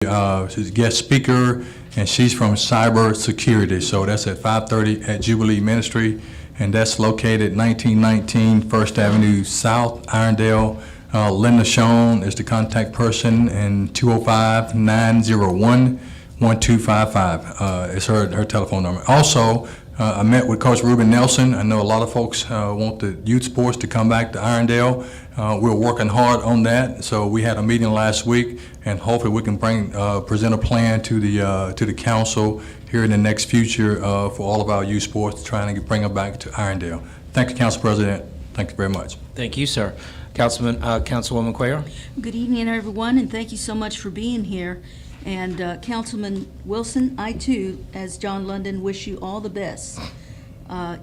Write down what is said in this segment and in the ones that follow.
She's a guest speaker, and she's from cyber security. So that's at 5:30 at Jubilee Ministry, and that's located 1919 First Avenue South, Irondale. Linda Schoen is the contact person, and 205-901-1255 is her telephone number. Also, I met with Coach Ruben Nelson. I know a lot of folks want the youth sports to come back to Irondale. We're working hard on that. So we had a meeting last week, and hopefully we can present a plan to the council here in the next future for all of our youth sports, trying to bring them back to Irondale. Thank you, Council President. Thank you very much. Thank you, sir. Councilwoman Cuellar. Good evening, everyone, and thank you so much for being here. And Councilman Wilson, I too, as John London, wish you all the best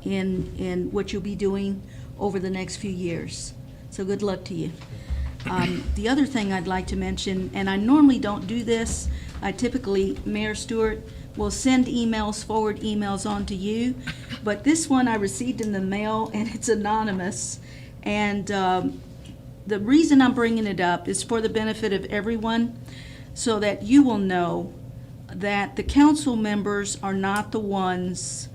in what you'll be doing over the next few years. So good luck to you. The other thing I'd like to mention, and I normally don't do this, Mayor Stewart will send emails, forward emails on to you, but this one I received in the mail and it's anonymous. And the reason I'm bringing it up is for the benefit of everyone, so that you will know that the council members are not the ones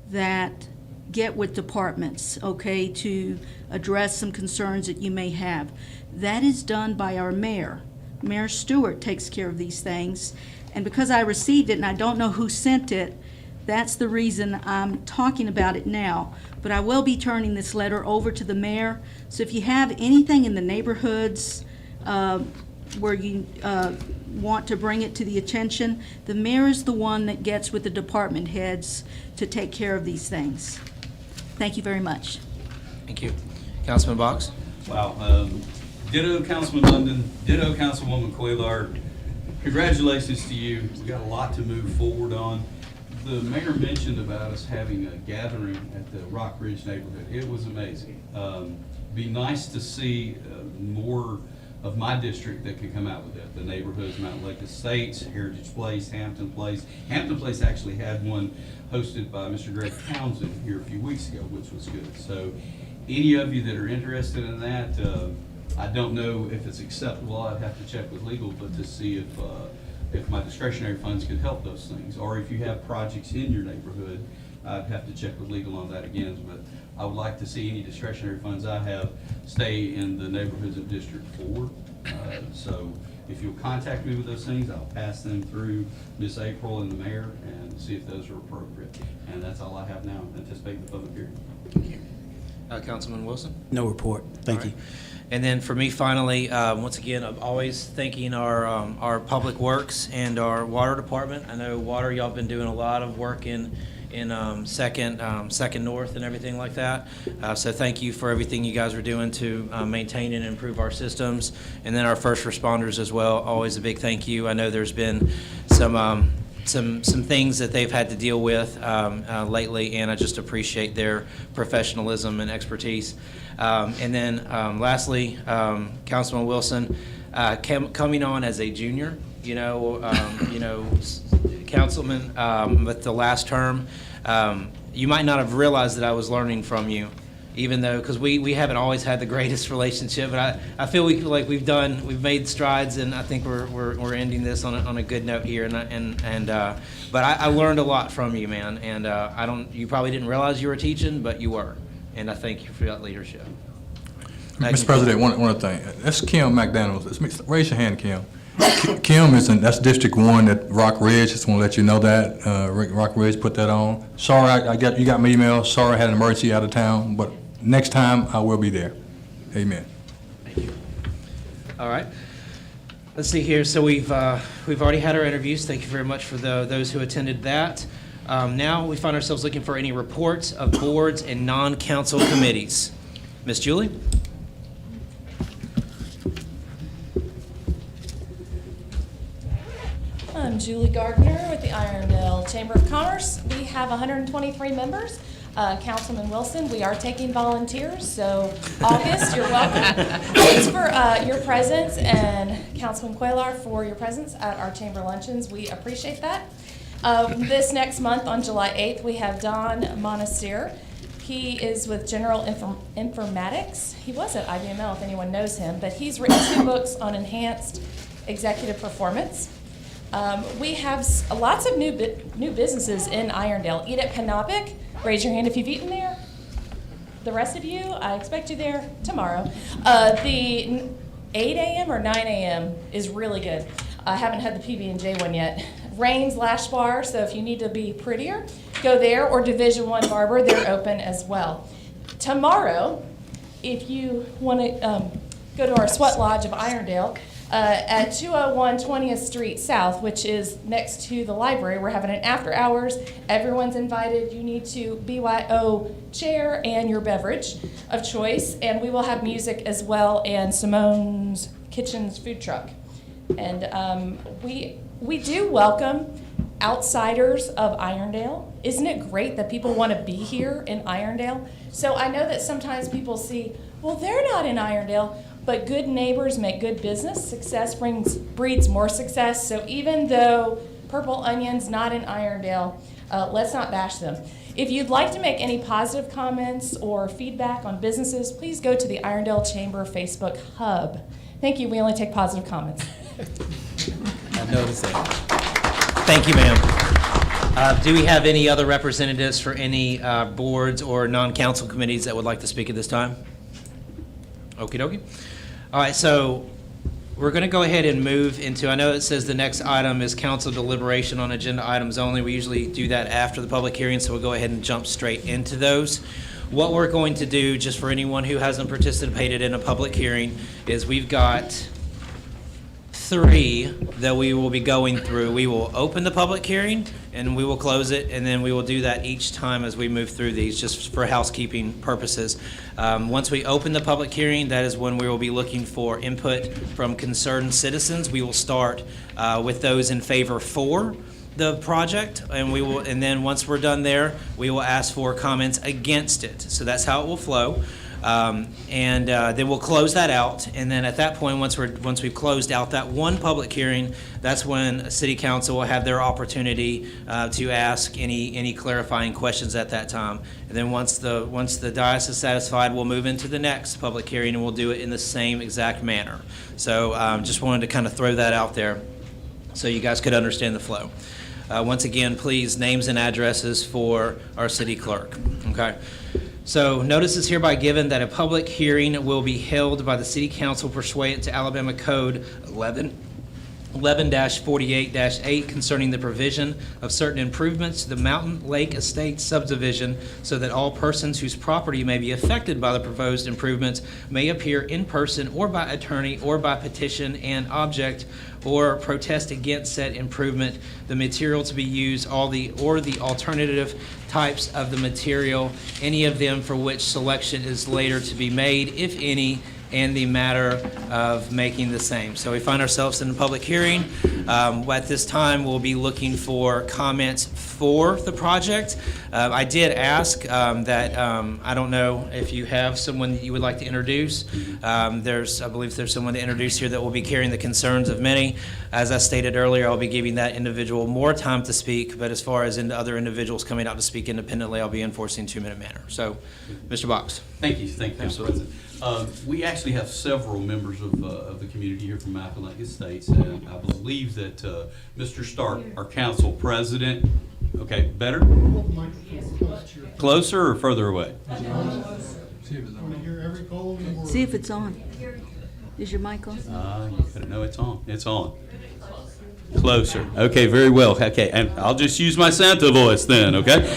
that get with departments, okay, to address some concerns that you may have. That is done by our mayor. Mayor Stewart takes care of these things. And because I received it and I don't know who sent it, that's the reason I'm talking about it now. But I will be turning this letter over to the mayor. So if you have anything in the neighborhoods where you want to bring it to the attention, the mayor is the one that gets with the department heads to take care of these things. Thank you very much. Thank you. Councilman Box. Wow. Ditto Councilman London, ditto Councilwoman Cuellar. Congratulations to you. We've got a lot to move forward on. The mayor mentioned about us having a gathering at the Rock Ridge neighborhood. It was amazing. Be nice to see more of my district that could come out with it. The neighborhoods, Mountain Lake Estates, Heritage Place, Hampton Place. Hampton Place actually had one hosted by Mr. Greg Townsend here a few weeks ago, which was good. So any of you that are interested in that, I don't know if it's acceptable. I'd have to check with legal, but to see if my discretionary funds could help those things, or if you have projects in your neighborhood, I'd have to check with legal on that again. But I would like to see any discretionary funds I have stay in the neighborhoods of District 4. So if you'll contact me with those things, I'll pass them through Ms. April and the mayor and see if those are appropriate. And that's all I have now. Anticipate the public hearing. Thank you. Councilman Wilson. No report. Thank you. And then for me, finally, once again, I'm always thanking our public works and our water department. I know water, y'all been doing a lot of work in Second North and everything like that. So thank you for everything you guys are doing to maintain and improve our systems. And then our first responders as well, always a big thank you. I know there's been some things that they've had to deal with lately, and I just appreciate their professionalism and expertise. And then lastly, Councilman Wilson, coming on as a junior, councilman, but the last term, you might not have realized that I was learning from you, even though, because we haven't always had the greatest relationship, but I feel we've made strides, and I think we're ending this on a good note here, but I learned a lot from you, man, and you probably didn't realize you were teaching, but you were, and I thank you for that leadership. Mr. President, one other thing. That's Kim McDaniels. Raise your hand, Kim. Kim that's District 1 at Rock Ridge. Just want to let you know that. Rock Ridge put that on. Sorry, you got my email. Sorry I had an emergency out of town, but next time I will be there. Amen. Thank you. All right. Let's see here. So we've already had our interviews. Thank you very much for those who attended that. Now we find ourselves looking for any reports of boards and non-council committees. Ms. Julie? I'm Julie Gardner with the Irondale Chamber of Commerce. We have 123 members. Councilman Wilson, we are taking volunteers, so August, you're welcome. Thanks for your presence, and Councilman Cuellar for your presence at our chamber luncheons. We appreciate that. This next month on July 8th, we have Don Monastir. He is with General Informatics. He was at IBML, if anyone knows him, but he's written 2 books on enhanced executive performance. We have lots of new businesses in Irondale. Eat at Panopic. Raise your hand if you've eaten there. The rest of you, I expect you there tomorrow. The 8 a.m. or 9 a.m. is really good. I haven't had the PB&J one yet. Rain's Lash Bar, so if you need to be prettier, go there, or Division I Barber, they're open as well. Tomorrow, if you want to go to our Sweat Lodge of Irondale, at 201 20th Street South, which is next to the library, we're having an after hours. Everyone's invited. You need to BYO chair and your beverage of choice, and we will have music as well, and Simone's Kitchen's food truck. And we do welcome outsiders of Irondale. Isn't it great that people want to be here in Irondale? So I know that sometimes people see, well, they're not in Irondale, but good neighbors make good business. Success breeds more success. So even though Purple Onion's not in Irondale, let's not bash them. If you'd like to make any positive comments or feedback on businesses, please go to the Irondale Chamber Facebook hub. Thank you. We only take positive comments. I noticed that. Thank you, ma'am. Do we have any other representatives for any boards or non-council committees that would like to speak at this time? Okie dokie. All right, so we're going to go ahead and move into, I know it says the next item is council deliberation on agenda items only. We usually do that after the public hearing, so we'll go ahead and jump straight into those. What we're going to do, just for anyone who hasn't participated in a public hearing, is we've got 3 that we will be going through. We will open the public hearing and we will close it, and then we will do that each time as we move through these, just for housekeeping purposes. Once we open the public hearing, that is when we will be looking for input from concerned citizens. We will start with those in favor for the project, and then once we're done there, we will ask for comments against it. So that's how it will flow. Then we'll close that out, and then at that point, once we've closed out that one public hearing, that's when City Council will have their opportunity to ask any clarifying questions at that time. And then once the dais is satisfied, we'll move into the next public hearing, and we'll do it in the same exact manner. So just wanted to kind of throw that out there so you guys could understand the flow. Once again, please, names and addresses for our city clerk. Okay. So notice is hereby given that a public hearing will be held by the City Council pursuant to Alabama Code 11-48-8 concerning the provision of certain improvements to the Mountain Lake Estate subdivision, so that all persons whose property may be affected by the proposed improvements may appear in person or by attorney or by petition and object or protest against said improvement, the material to be used, or the alternative types of the material, any of them for which selection is later to be made, if any, and the matter of making the same. So we find ourselves in a public hearing. At this time, we'll be looking for comments for the project. I did ask that, I don't know if you have someone that you would like to introduce. I believe there's someone to introduce here that will be carrying the concerns of many. As I stated earlier, I'll be giving that individual more time to speak, but as far as in the other individuals coming out to speak independently, I'll be enforcing 2-minute manner. So, Mr. Box. Thank you, Council President. We actually have several members of the community here from Mountain Lake Estates, and I believe that Mr. Stark, our council president, okay, better? Closer or further away? See if it's on. Is your mic on? No, it's on. It's on. Closer. Okay, very well. Okay, and I'll just use my Santa voice then, okay?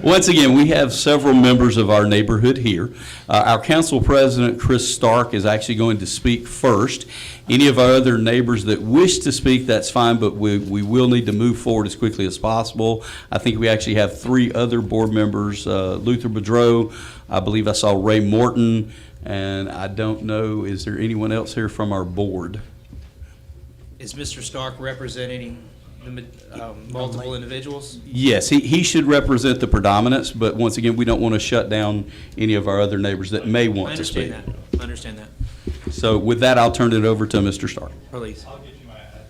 Once again, we have several members of our neighborhood here. Our council president, Chris Stark, is actually going to speak first. Any of our other neighbors that wish to speak, that's fine, but we will need to move forward as quickly as possible. I think we actually have 3 other board members, Luther Boudreau, I believe I saw Ray Morton, and I don't know, is there anyone else here from our board? Is Mr. Stark representing the multiple individuals? Yes, he should represent the predominance, but once again, we don't want to shut down any of our other neighbors that may want to speak. I understand that. So with that, I'll turn it over to Mr. Stark. Please. I'll get you my address.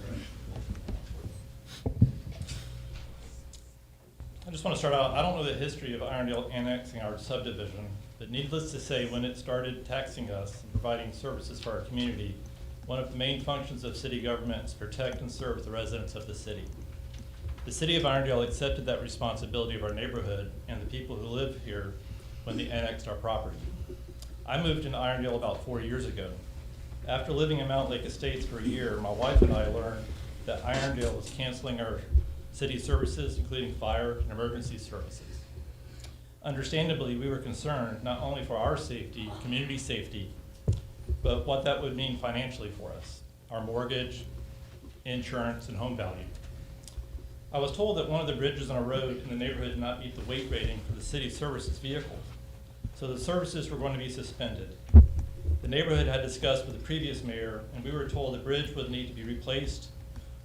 I just want to start out, I don't know the history of Irondale annexing our subdivision, but needless to say, when it started taxing us and providing services for our community, One of the main functions of city government is to protect and serve the residents of the city. The city of Irondale accepted that responsibility of our neighborhood and the people who live here when they annexed our property. I moved into Irondale about 4 years ago. After living in Mountain Lake Estates for a year, my wife and I learned that Irondale was canceling our city services, including fire and emergency services. Understandably, we were concerned not only for our safety, community safety, but what that would mean financially for us, our mortgage, insurance, and home value. I was told that one of the bridges on a road in the neighborhood did not meet the weight rating for the city services vehicles, so the services were going to be suspended. The neighborhood had discussed with the previous mayor, and we were told the bridge would need to be replaced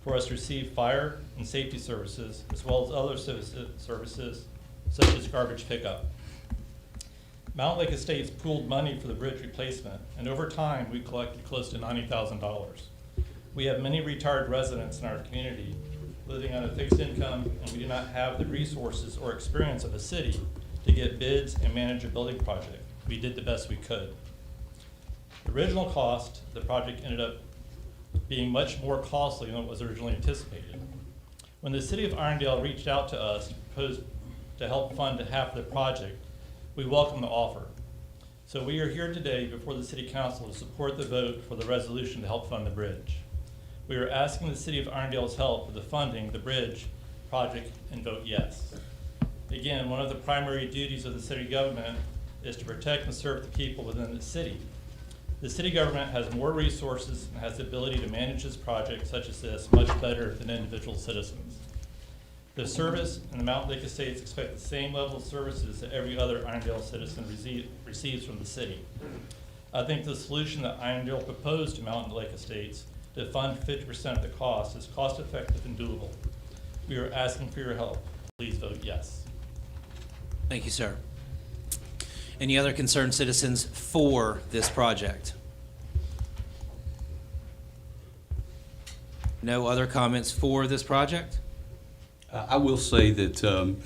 for us to receive fire and safety services, as well as other services such as garbage pickup. Mountain Lake Estates pooled money for the bridge replacement, and over time, we collected close to $90,000. We have many retired residents in our community living on a fixed income, and we do not have the resources or experience of a city to get bids and manage a building project. We did the best we could. The original cost of the project ended up being much more costly than what was originally anticipated. When the city of Irondale reached out to us and proposed to help fund half of the project, we welcomed the offer. So we are here today before the City Council to support the vote for the resolution to help fund the bridge. We are asking the City of Irondale's help with the funding of the bridge project and vote yes. Again, one of the primary duties of the city government is to protect and serve the people within the city. The city government has more resources and has the ability to manage this project such as this much better than individual citizens. The service and the Mountain Lake Estates expect the same level of services that every other Irondale citizen receives from the city. I think the solution that Irondale proposed to Mountain Lake Estates to fund 50% of the cost is cost effective and doable. We are asking for your help. Please vote yes. Thank you, sir. Any other concerned citizens for this project? No other comments for this project? I will say that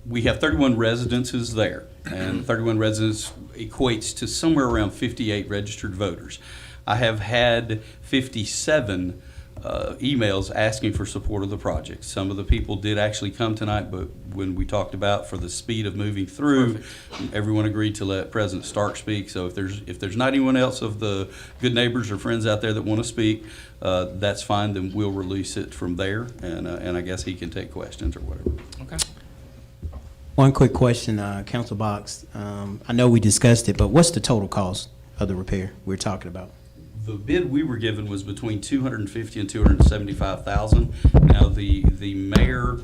we have 31 residences there, and 31 residents equates to somewhere around 58 registered voters. I have had 57 emails asking for support of the project. Some of the people did actually come tonight, but when we talked about for the speed of moving through, everyone agreed to let President Stark speak. So if there's not anyone else of the good neighbors or friends out there that want to speak, that's fine. Then we'll release it from there, and I guess he can take questions or whatever. Okay. One quick question, Council Box. I know we discussed it, but what's the total cost of the repair we're talking about? The bid we were given was between $250,000 and $275,000. Now the mayor,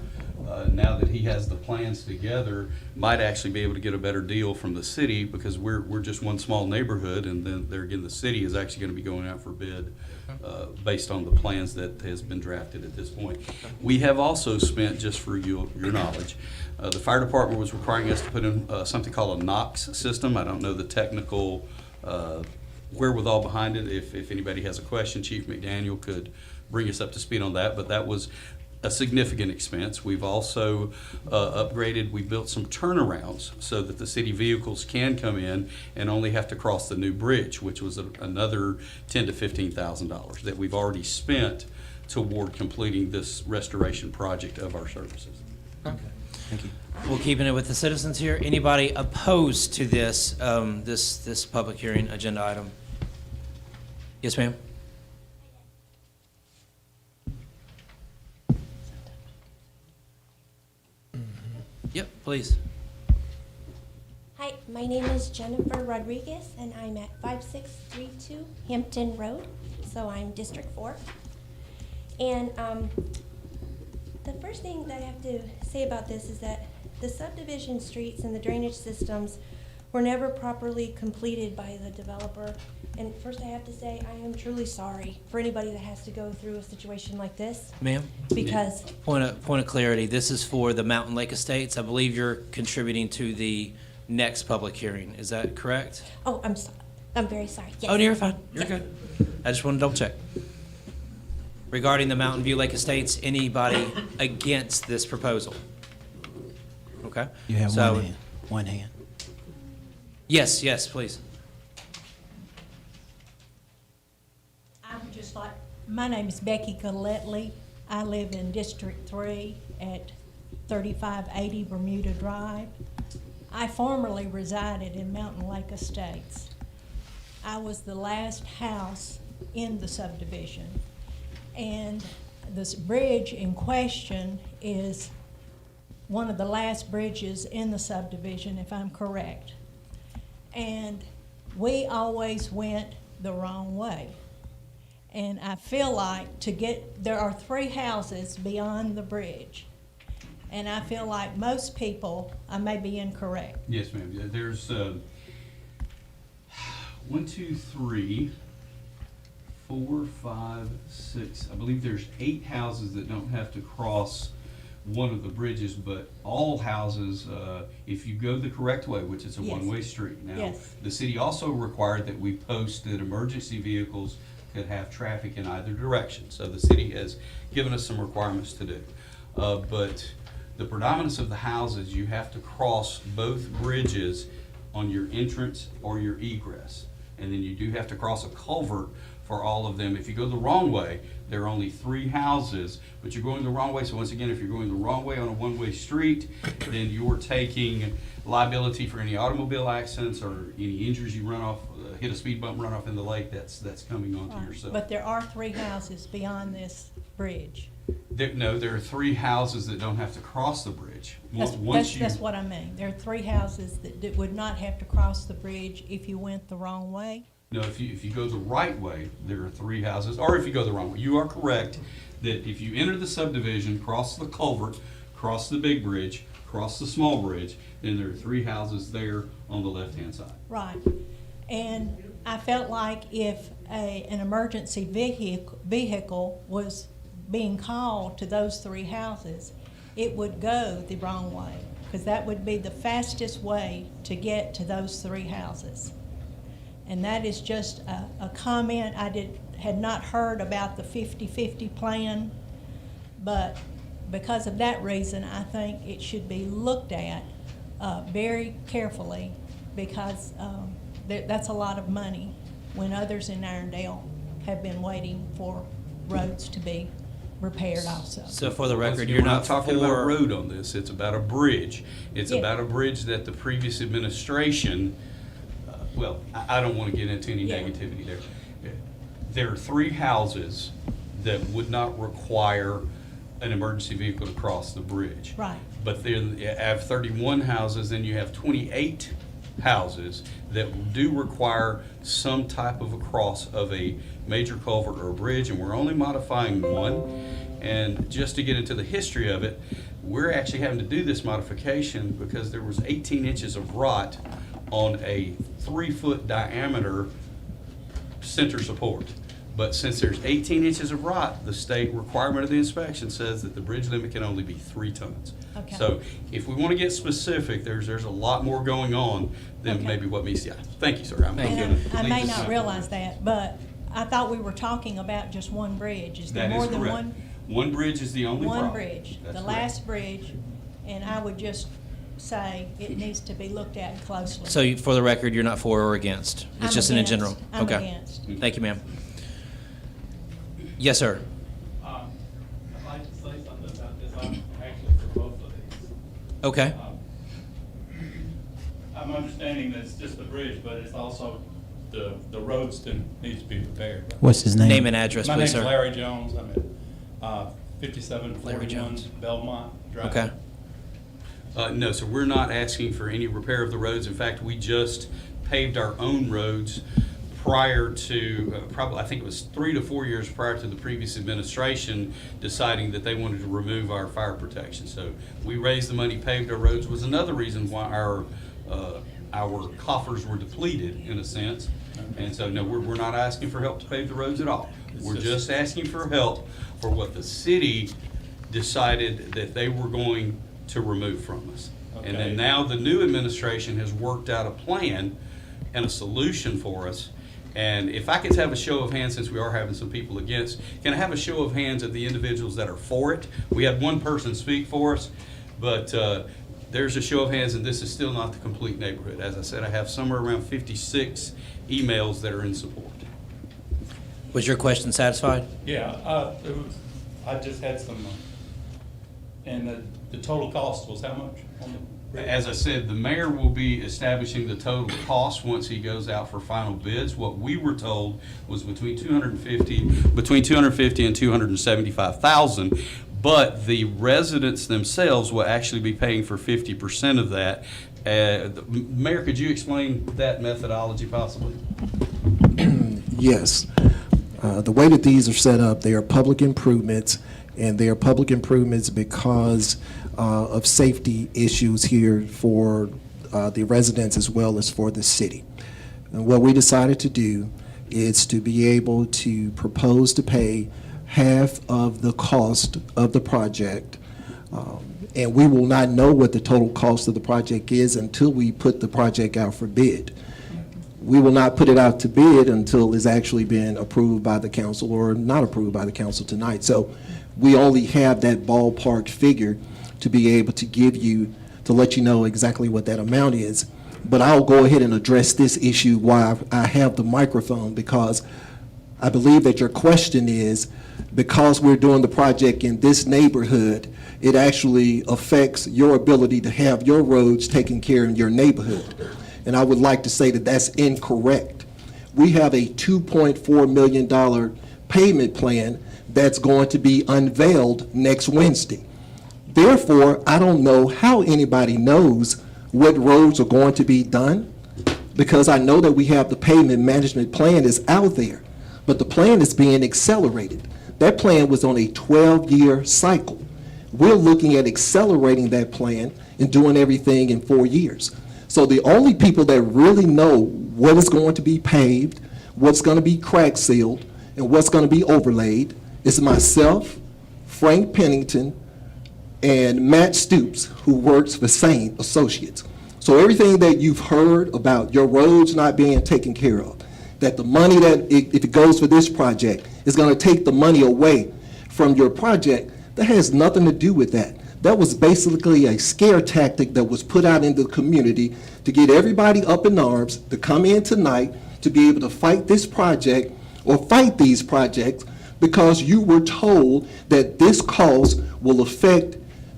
now that he has the plans together, might actually be able to get a better deal from the city because we're just one small neighborhood, and then there again, the city is actually going to be going out for bid based on the plans that has been drafted at this point. We have also spent, just for your knowledge, the fire department was requiring us to put in something called a NOx system. I don't know the technical wherewithal behind it. If anybody has a question, Chief McDaniel could bring us up to speed on that, but that was a significant expense. We've also upgraded, we built some turnarounds so that the city vehicles can come in and only have to cross the new bridge, which was another $10,000 to $15,000 that we've already spent toward completing this restoration project of our services. Okay. Thank you. We're keeping it with the citizens here. Anybody opposed to this, this public hearing agenda item? Yes, ma'am? Yep, please. Hi, my name is Jennifer Rodriguez, and I'm at 5632 Hampton Road, so I'm District 4. And the first thing that I have to say about this is that the subdivision streets and the drainage systems were never properly completed by the developer. And first I have to say, I am truly sorry for anybody that has to go through a situation like this. Ma'am? Because, Point of clarity, this is for the Mountain Lake Estates. I believe you're contributing to the next public hearing. Is that correct? oh, I'm sorry, I'm very sorry, yes. Oh, no, you're fine. You're Yeah. good. I just want to double check. Regarding the Mountain View Lake Estates, anybody against this proposal? Okay. You have So- one hand. One hand. Yes, please. I'm My name is Becky Coletley. I live in District 3 at 3580 Bermuda Drive. I formerly resided in Mountain Lake Estates. I was the last house in the subdivision. And this bridge in question is one of the last bridges in the subdivision, if I'm correct. And we always went the wrong way. And I feel like there are 3 houses beyond the bridge. And I feel like most people, I may be incorrect. Yes, ma'am. There's 1, 2, 3, 4, 5, 6. I believe there's 8 houses that don't have to cross one of the bridges, but all houses, if you go the correct way, which is a Yes. one-way street. Now, Yes. the city also required that we post that emergency vehicles could have traffic in either direction. So the city has given us some requirements to do. But the predominance of the houses, you have to cross both bridges on your entrance or your egress. And then you do have to cross a culvert for all of them. If you go the wrong way, there are only 3 houses, but you're going the wrong way. So once again, if you're going the wrong way on a one-way street, then you're taking liability for any automobile accidents or any injuries you run off, hit a speed bump, run off in the lake, that's coming onto Right. yourself. But there are 3 houses beyond this bridge. There are 3 houses that don't have to cross the bridge. That's what I mean. There are 3 houses that would not have to cross the bridge if you went the wrong way. No, if you go the right way, there are 3 houses, or if you go the wrong way. You are correct that if you enter the subdivision, cross the culvert, cross the big bridge, cross the small bridge, then there are 3 houses there on the left-hand side. Right. And I felt like if an emergency vehicle was being called to those 3 houses, it would go the wrong way, because that would be the fastest way to get to those 3 houses. And that is just a comment. I had not heard about the 50-50 plan, but because of that reason, I think it should be looked at very carefully, because that's a lot of money when others in Irondale have been waiting for roads to be repaired also. So for the record, We're you're not talking about a for, road on this, it's about a bridge. It's Yeah. about a bridge that the previous administration, I don't want to get into any Yeah. negativity there. There are 3 houses that would not require an emergency vehicle to cross the bridge. Right. But then you have 31 houses, then you have 28 houses that do require some type of a cross of a major culvert or a bridge, and we're only modifying 1. And just to get into the history of it, we're actually having to do this modification because there was 18 inches of rot on a 3-foot diameter center support. But since there's 18 inches of rot, the state requirement of the inspection says that the bridge limit can only be 3 tons. Okay. So if we want to get specific, there's a lot more going on than Okay. maybe what meets the eye. Thank you, sir. I'm Thank gonna you. And I leave may this not up. realize that, but I thought we were talking about just one bridge. Is there That more is than correct. one? One bridge is the only problem. One bridge, That's the correct. last bridge, and I would just say it needs to be looked at closely. so for the record, you're not for or against? It's I'm just in against. general? I'm Okay. against. Thank you, ma'am. Yes, sir. I'd like to say something about this. I'm actually for both of these. Okay. I'm understanding that it's just the bridge, but it's also the road still needs to be repaired. What's his name? Name and address, My please, name's sir. Larry Jones. I'm at Larry 5741 Jones. Belmont Drive. Okay. No, sir, we're not asking for any repair of the roads. In fact, we just paved our own roads prior to, I think it was 3 to 4 years prior to the previous administration deciding that they wanted to remove our fire protection. So we raised the money, paved our roads, was another reason why our coffers were depleted in a sense. And so, no, we're not asking for help to pave the roads at all. We're just asking for help for what the city decided that they were going to remove from us. And then Okay. now the new administration has worked out a plan and a solution for us. And if I could have a show of hands, since we are having some people against, can I have a show of hands of the individuals that are for it? We had one person speak for us, but there's a show of hands, and this is still not the complete neighborhood. As I said, I have somewhere around 56 emails that are in support. Was your question satisfied? Yeah, I just had some, and the total cost was how much? As I said, the mayor will be establishing the total cost once he goes out for final bids. What we were told was between 250 and 275,000. But the residents themselves will actually be paying for 50% of that. Mayor, could you explain that methodology possibly? Yes. The way that these are set up, they are public improvements, and they are public improvements because of safety issues here for the residents as well as for the city. And what we decided to do is to be able to propose to pay half of the cost of the project, and we will not know what the total cost of the project is until we put the project out for bid. We will not put it out to bid until it's actually been approved by the council or not approved by the council tonight. So we only have that ballpark figure to be able to give you, to let you know exactly what that amount is. But I'll go ahead and address this issue while I have the microphone, because I believe that your question is, because we're doing the project in this neighborhood, it actually affects your ability to have your roads taken care of in your neighborhood. And I would like to say that that's incorrect. We have a $2.4 million payment plan that's going to be unveiled next Wednesday. Therefore, I don't know how anybody knows what roads are going to be done, because I know that we have the pavement management plan is out there, but the plan is being accelerated. That plan was on a 12-year cycle. We're looking at accelerating that plan and doing everything in 4 years. So the only people that really know what is going to be paved, what's going to be crack sealed, and what's going to be overlaid is myself, Frank Pennington, and Matt Stoops, who works for Sane Associates. So everything that you've heard about your roads not being taken care of, that the money that, if it goes for this project, is going to take the money away from your project, that has nothing to do with that. That was basically a scare tactic that was put out into the community to get everybody up in arms to come in tonight to be able to fight this project or fight these projects, because you were told that this cost will affect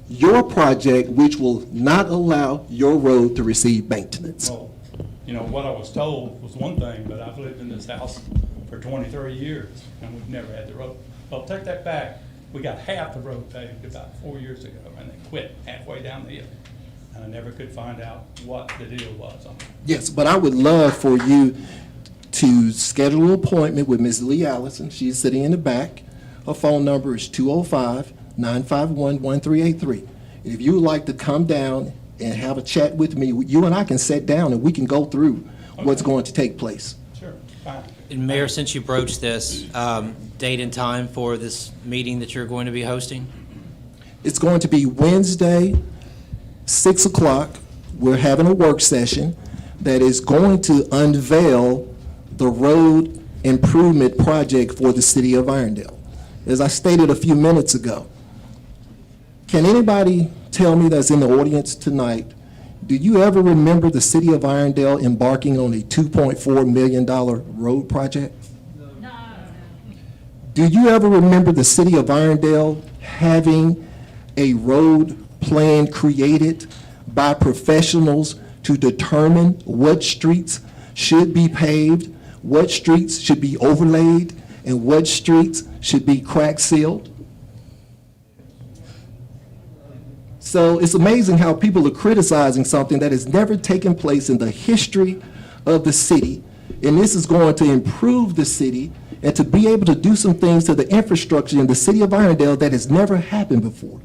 your project, which will not allow your road to receive maintenance. Well, you know, what I was told was one thing, but I've lived in this house for 23 years, and we've never had the road. Well, take that back. We got half the road paved about 4 years ago, and they quit halfway down the hill. And I never could find out what the deal was on it. Yes, but I would love for you to schedule an appointment with Ms. Lee Allison. She's sitting in the back. Her phone number is 205-951-1383. And if you would like to come down and have a chat with me, you and I can sit down and we can go through what's going to take place. Sure, fine. And Mayor, since you broached this, date and time for this meeting that you're going to be hosting? It's going to be Wednesday, 6 o'clock. We're having a work session that is going to unveil the road improvement project for the city of Irondale. As I stated a few minutes ago, can anybody tell me that's in the audience tonight, do you ever remember the city of Irondale embarking on a $2.4 million road project? No. Do you ever remember the city of Irondale having a road plan created by professionals to determine what streets should be paved, what streets should be overlaid, and what streets should be crack sealed? So it's amazing how people are criticizing something that has never taken place in the history of the city. And this is going to improve the city and to be able to do some things to the infrastructure in the city of Irondale that has never happened before.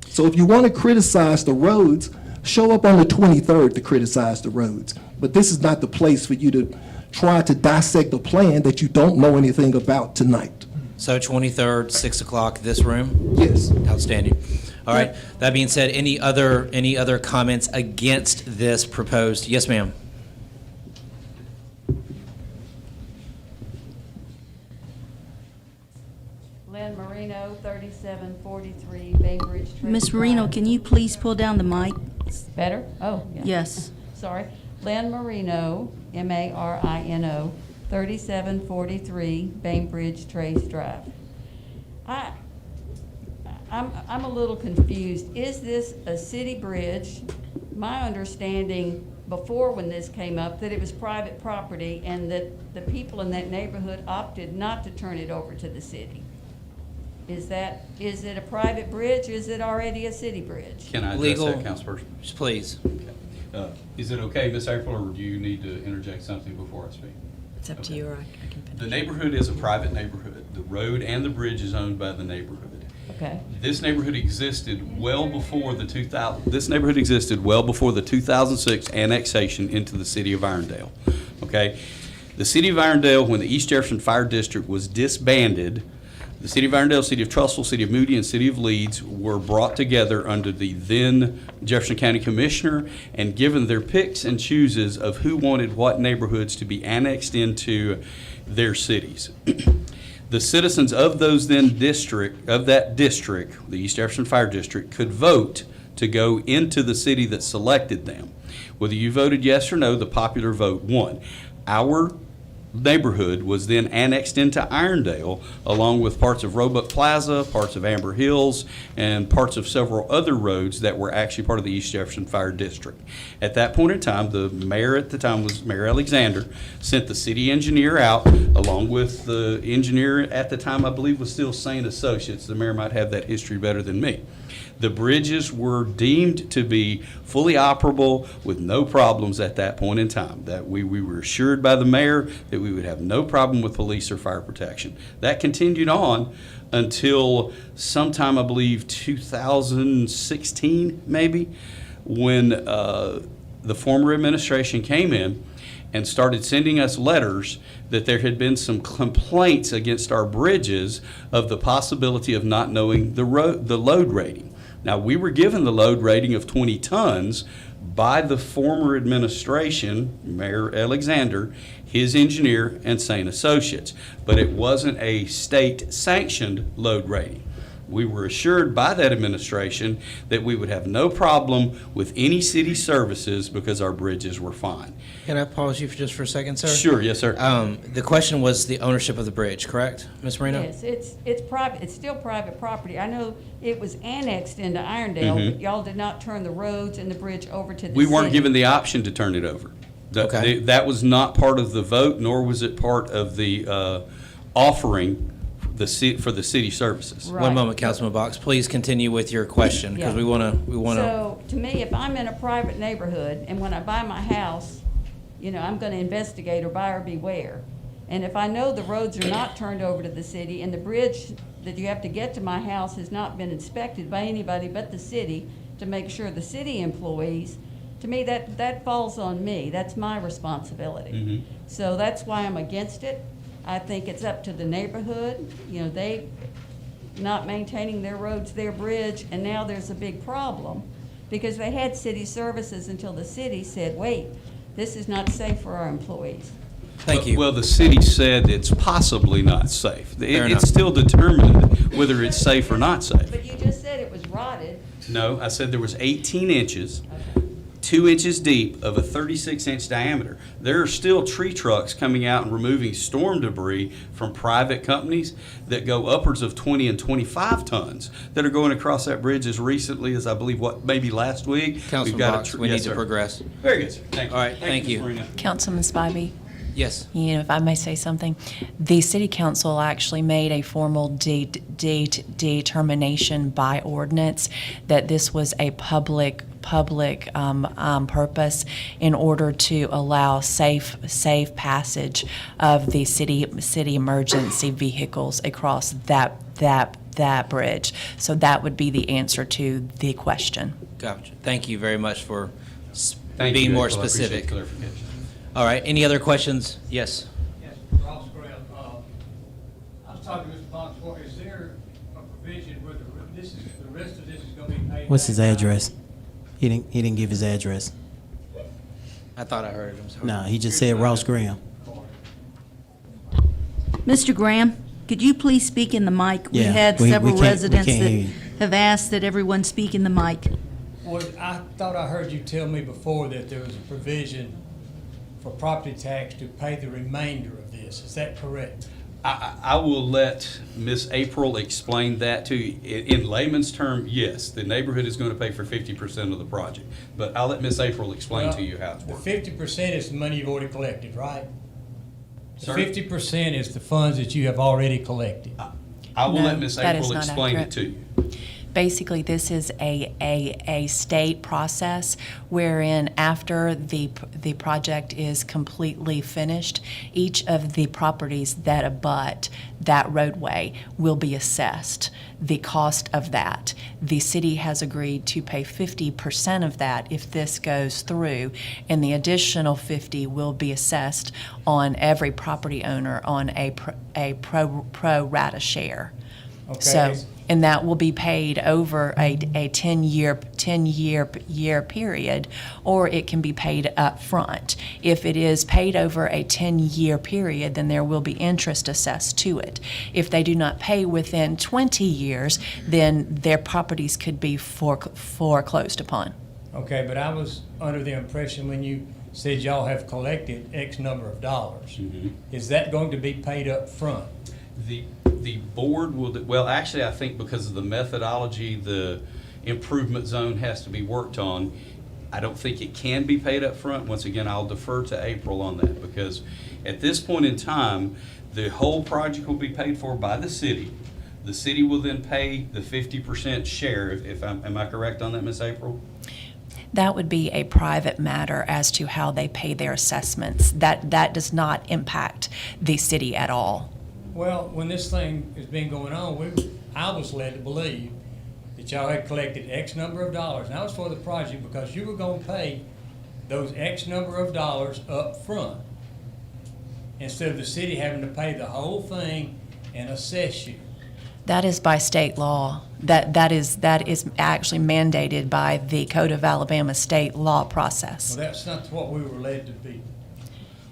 So if you want to criticize the roads, show up on the 23rd to criticize the roads. But this is not the place for you to try to dissect a plan that you don't know anything about tonight. So 23rd, 6 o'clock, this room? Yes. Outstanding. All right. That being said, any other comments against this proposed? Yes, ma'am. Lynn Marino, 3743 Bainbridge Trail. Ms. Marino, can you please pull down the mic? Better? Oh, yeah. Yes. Sorry. Lynn Marino, Marino, 3743 Bainbridge Trace Drive. I'm a little confused. Is this a city bridge? My understanding before when this came up, that it was private property and that the people in that neighborhood opted not to turn it over to the city. Is it a private bridge or is it already a city bridge? Can I address Legal- that, Councilperson? Please. Is it okay, Ms. April, or do you need to interject something before I speak? It's up to you, or I can finish. The neighborhood is a private neighborhood. The road and the bridge is owned by the neighborhood. Okay. This neighborhood existed well before the 2006 annexation into the city of Irondale. Okay? The city of Irondale, when the East Jefferson Fire District was disbanded, the city of Irondale, city of Trussell, city of Moody, and city of Leeds were brought together under the then Jefferson County Commissioner and given their picks and chooses of who wanted what neighborhoods to be annexed into their cities. The citizens of those then that district, the East Jefferson Fire District, could vote to go into the city that selected them. Whether you voted yes or no, the popular vote won. Our neighborhood was then annexed into Irondale, along with parts of Roebuck Plaza, parts of Amber Hills, and parts of several other roads that were actually part of the East Jefferson Fire District. At that point in time, the mayor at the time was Mayor Alexander, sent the city engineer out, along with the engineer at the time, I believe, was still Saint Associates. The mayor might have that history better than me. The bridges were deemed to be fully operable with no problems at that point in time. That we were assured by the mayor that we would have no problem with police or fire protection. That continued on until sometime, I believe, 2016 maybe, when the former administration came in and started sending us letters that there had been some complaints against our bridges of the possibility of not knowing the load rating. Now, we were given the load rating of 20 tons by the former administration, Mayor Alexander, his engineer, and Saint Associates, but it wasn't a state-sanctioned load rating. We were assured by that administration that we would have no problem with any city services because our bridges were fine. Can I pause you just for a second, sir? Sure, yes, sir. The question was the ownership of the bridge, correct, Ms. Marino? Yes, it's private, it's still private property. I know it was annexed into Irondale, but y'all did not turn the roads and the bridge over to the city. We weren't given the option to turn it over. Okay. That was not part of the vote, nor was it part of the offering for the city services. Right. One moment, Councilman Box. Please continue with your question, because Yeah. we want to. So, to me, if I'm in a private neighborhood, and when I buy my house, I'm gonna investigate or buyer beware. And if I know the roads are not turned over to the city, and the bridge that you have to get to my house has not been inspected by anybody but the city to make sure the city employees, to me, that falls on me. That's my responsibility. So that's why I'm against it. I think it's up to the neighborhood, they not maintaining their roads, their bridge, and now there's a big problem because they had city services until the city said, wait, this is not safe for our employees. Thank you. Well, the city said it's possibly not safe. Fair enough. It's still determined whether it's safe or not safe. But you just said it was rotted. No, I said there was 18 inches, 2 inches deep of a 36-inch diameter. There are still tree trucks coming out and removing storm debris from private companies that go upwards of 20 and 25 tons that are going across that bridge as recently as, I believe, maybe last week. Councilman Box, we need to progress. Very good, sir. Thank you. All right, thank you. Ms. Marino. Councilman Spivey, Yes. if I may say something, the city council actually made a formal determination by ordinance that this was a public purpose in order to allow safe passage of the city emergency vehicles across that bridge. So that would be the answer to the question. Gotcha. Thank you very much for Thank being you, more April. I appreciate specific. the clarification. All right, any other questions? Yes. Yes, Ross Graham. I was talking to Mr. Box, is there a provision where the rest of this is going to be paid? What's his address? He didn't give his address. I thought I heard him. Sorry. No, he just said Ross Graham. Mr. Graham, could you please speak in the mic? We Yeah, had we several can't- we residents can't that hear you. have asked that everyone speak in the mic. Well, I thought I heard you tell me before that there was a provision for property tax to pay the remainder of this. Is that correct? I will let Miss April explain that to you. In layman's term, yes, the neighborhood is going to pay for 50% of the project. But I'll let Miss April explain to you how it's The working. 50% is the money you've already collected, right? Sir? 50% is the funds that you have already collected. I will No, let Miss that is April not explain it accurate. to you. Basically, this is a state process wherein after the project is completely finished, each of the properties that abut that roadway will be assessed the cost of that. The city has agreed to pay 50% of that if this goes through, and the additional 50 will be assessed on every property owner on a pro rata share. Okay. So, and that will be paid over a 10-year period, or it can be paid up front. If it is paid over a 10-year period, then there will be interest assessed to it. If they do not pay within 20 years, then their properties could be foreclosed upon. Okay, but I was under the impression when you said y'all have collected X number of dollars. Is that going to be paid up front? The board will, well, actually, I think because of the methodology, the improvement zone has to be worked on. I don't think it can be paid up front. Once again, I'll defer to April on that, because at this point in time, the whole project will be paid for by the city. The city will then pay the 50% share, am I correct on that, Ms. April? That would be a private matter as to how they pay their assessments. That does not impact the city at all. Well, when this thing has been going on, I was led to believe that y'all had collected X number of dollars, and that was for the project because you were gonna pay those X number of dollars up front, instead of the city having to pay the whole thing and assess you. That is by state law. That is actually mandated by the Code of Alabama state law process. Well, that's not what we were led to be.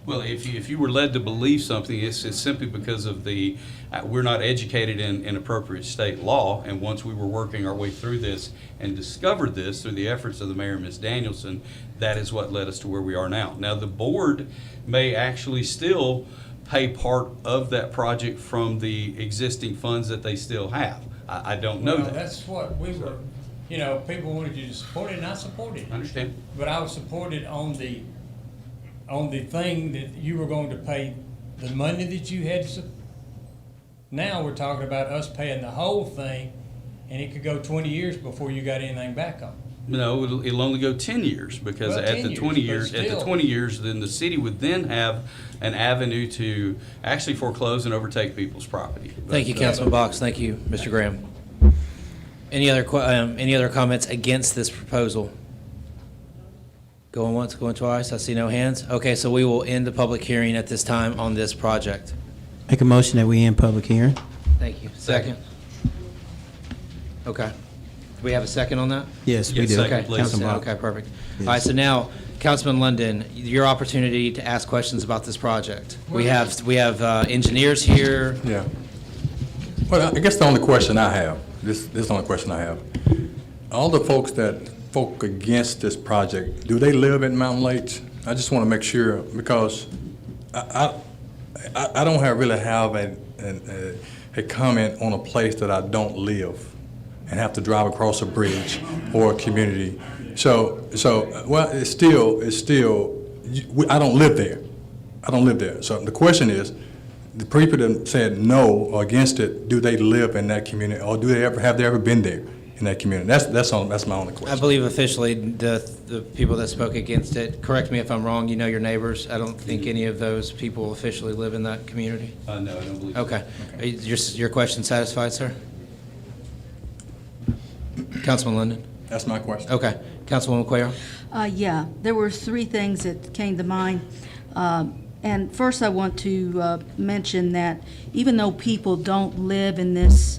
Well, if you were led to believe something, it's simply because of we're not educated in appropriate state law, and once we were working our way through this and discovered this through the efforts of the mayor, Ms. Danielson, that is what led us to where we are now. Now, the board may actually still pay part of that project from the existing funds that they still have. I don't know Well, that. that's what we were, people wanted you to support it, and I supported it. I understand. But I was supported on the thing that you were going to pay the money that you had to. Now we're talking about us paying the whole thing, and it could go 20 years before you got anything back on. No, it'll only go 10 years, because Well, at 10 the 20 years, years, but at the still. 20 years, then the city would then have an avenue to actually foreclose and overtake people's property. Thank you, But, Councilman Box. Thank you, Mr. Graham. Any other comments against this proposal? Going once, going twice. I see no hands. Okay, so we will end the public hearing at this time on this project. Make a motion that we end public hearing. Thank you. Second? Okay. Do we have a second on that? Yes, we Yes, do. second, Okay, please. Councilman Bach. Okay, perfect. Yes. All right, so now, Councilman London, your opportunity to ask questions about this project. We have engineers here. Yeah. Well, I guess the only question I have, this is the only question I have. All the folks that folk against this project, do they live in Mountain Lakes? I just want to make sure, because I don't really have a comment on a place that I don't live and have to drive across a bridge or a community. Well, it's still, I don't live there. I don't live there. So the question is, the people that said no or against it, do they live in that community, or have they ever been there in that community? That's my only question. I believe officially the people that spoke against it, correct me if I'm wrong, you know your neighbors. I don't think any of those people officially live in that community. No, I don't believe so. Okay. Your question satisfied, sir? Councilman London? That's my question. Okay. Councilwoman Cuellar? Yeah, there were three things that came to mind. And first, I want to mention that even though people don't live in this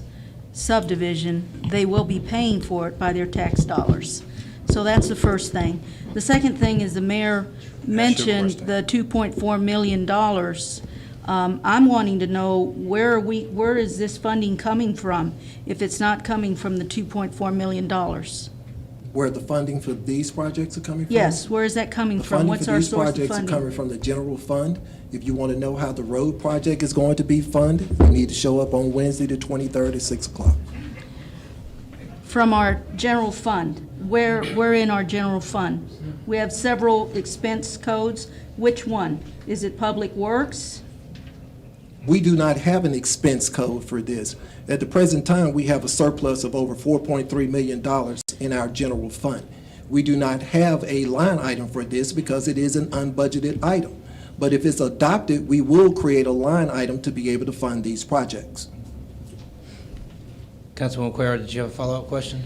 subdivision, they will be paying for it by their tax dollars. So that's the first thing. The second thing is the mayor mentioned the $2.4 million. I'm wanting to know where is this funding coming from if it's not coming from the $2.4 million? Where the funding for these projects are coming from? Yes, where is that coming The from? funding What's for our these source of projects are funding? coming from the general fund. If you want to know how the road project is going to be funded, you need to show up on Wednesday the 23rd at 6 o'clock. From our general fund. Where in our general fund? We have several expense codes. Which one? Is it Public Works? We do not have an expense code for this. At the present time, we have a surplus of over $4.3 million in our general fund. We do not have a line item for this because it is an unbudgeted item. But if it's adopted, we will create a line item to be able to fund these projects. Councilwoman Cuellar, did you have a follow-up question?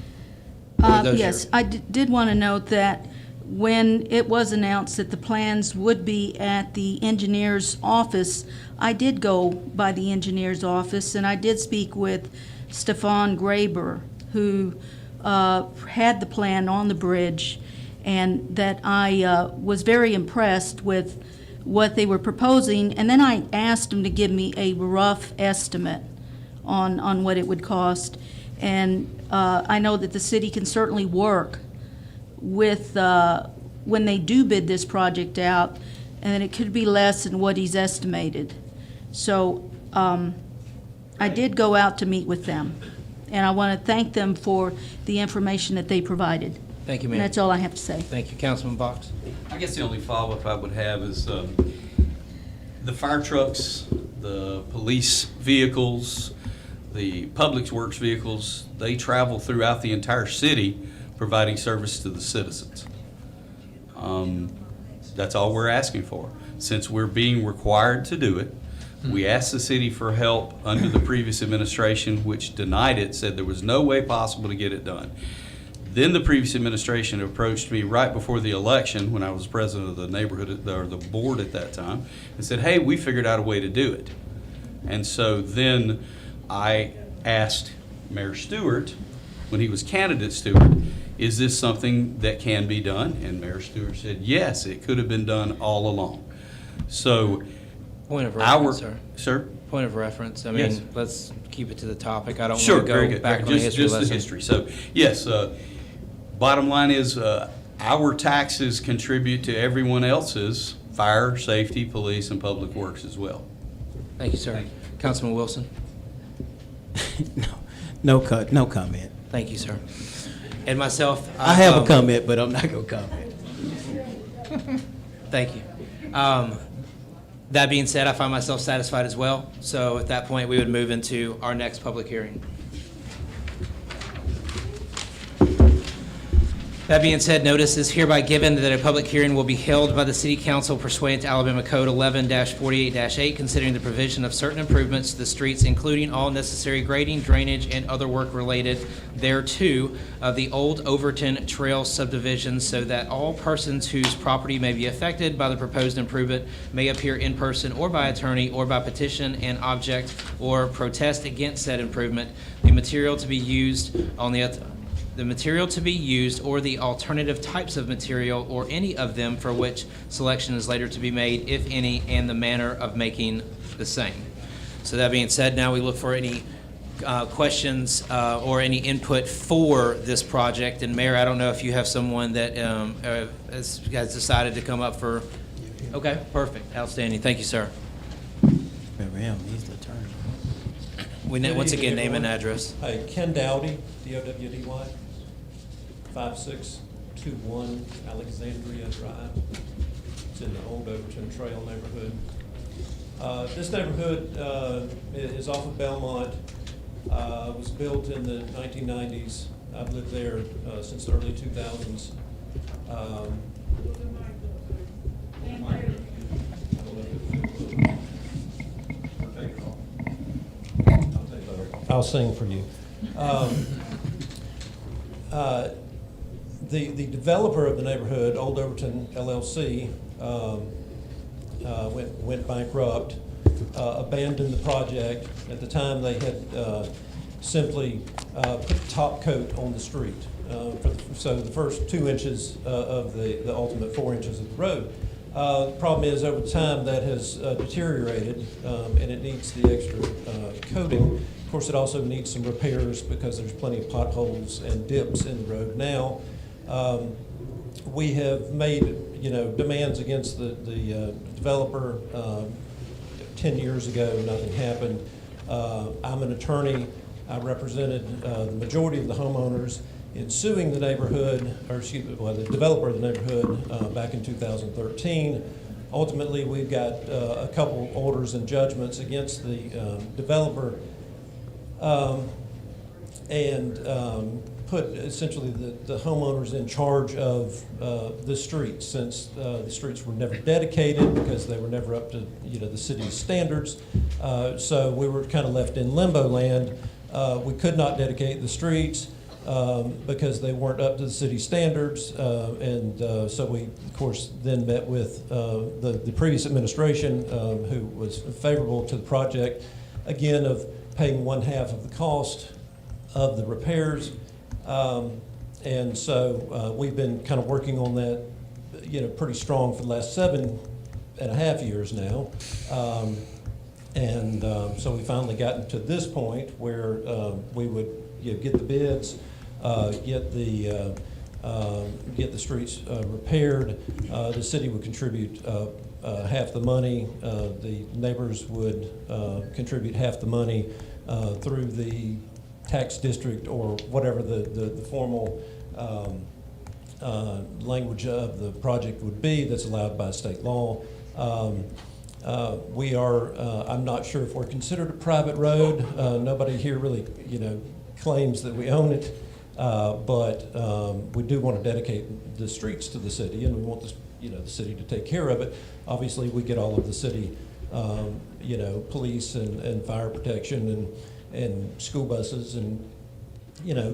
Or were those Yes, your- I did want to note that when it was announced that the plans would be at the engineer's office, I did go by the engineer's office, and I did speak with Stefan Graber, who had the plan on the bridge, and that I was very impressed with what they were proposing. And then I asked him to give me a rough estimate on what it would cost. And I know that the city can certainly work with, when they do bid this project out, and it could be less than what he's estimated. So I did go out to meet with them, and I want to thank them for the information that they provided. Thank you, And ma'am. that's all I have to say. Thank you, Councilman Box. I guess the only follow-up I would have is the fire trucks, the police vehicles, the public works vehicles, they travel throughout the entire city providing service to the citizens. That's all we're asking for. Since we're being required to do it, we asked the city for help under the previous administration, which denied it, said there was no way possible to get it done. Then the previous administration approached me right before the election, when I was president of the neighborhood, or the board at that time, and said, hey, we figured out a way to do it. And so then I asked Mayor Stewart, when he was candidate Stewart, is this something that can be done? And Mayor Stewart said, yes, it could have been done all along. So Point of our, reference, sir. sir? Point of reference. I Yes. mean, let's keep it to the topic. I don't Sure, want to very go good. back on the history Just lesson. the history. So, yes, bottom line is, our taxes contribute to everyone else's fire, safety, police, and public works as well. Thank you, sir. Councilman Wilson? No comment. Thank you, sir. And myself? I have a comment, but I'm not gonna comment. Thank you. That being said, I find myself satisfied as well. So at that point, we would move into our next public hearing. That being said, notice is hereby given that a public hearing will be held by the City Council pursuant to Alabama Code 11-48-8, considering the provision of certain improvements to the streets, including all necessary grading, drainage, and other work related thereto of the Old Overton Trail subdivision, so that all persons whose property may be affected by the proposed improvement may appear in person or by attorney or by petition and object or protest against said improvement. The material to be used or the alternative types of material or any of them for which selection is later to be made, if any, and the manner of making the same. So that being said, now we look for any questions or any input for this project. And Mayor, I don't know if you have someone that has decided to come up for, okay, perfect, outstanding. Thank you, sir. Around, he's the attorney. Once again, name and address. Hey, Ken Dowdy, D-O-W-D-Y, 5621 Alexandria Drive. It's in the Old Overton Trail neighborhood. This neighborhood is off of Belmont. Was built in the 1990s. I've lived there since the early 2000s. I'll sing for you. The developer of the neighborhood, Old Overton LLC, went bankrupt, abandoned the project. At the time, they had simply put the top coat on the street. So the first 2 inches of the ultimate 4 inches of the road. The problem is, over time, that has deteriorated, and it needs the extra coating. Of course, it also needs some repairs because there's plenty of potholes and dips in the road now. We have made, demands against the developer. 10 years ago, nothing happened. I'm an attorney. I represented the majority of the homeowners in suing the neighborhood, or excuse me, the developer of the neighborhood back in 2013. Ultimately, we've got a couple orders and judgments against the developer, and put essentially the homeowners in charge of the streets, since the streets were never dedicated because they were never up to the city's standards. So we were kind of left in limbo land. We could not dedicate the streets because they weren't up to the city standards, and so we, of course, then met with the previous administration, who was favorable to the project, again, of paying 1/2 of the cost of the repairs. And so we've been kind of working on that, pretty strong for the last 7.5 years now. So we finally gotten to this point where we would get the bids, get the streets repaired. The city would contribute half the money. The neighbors would contribute half the money through the tax district or whatever the formal language of the project would be that's allowed by state law. We are, I'm not sure if we're considered a private road. Nobody here really, claims that we own it, but we do want to dedicate the streets to the city, and we want the city to take care of it. Obviously, we get all of the city, police and fire protection and school buses and,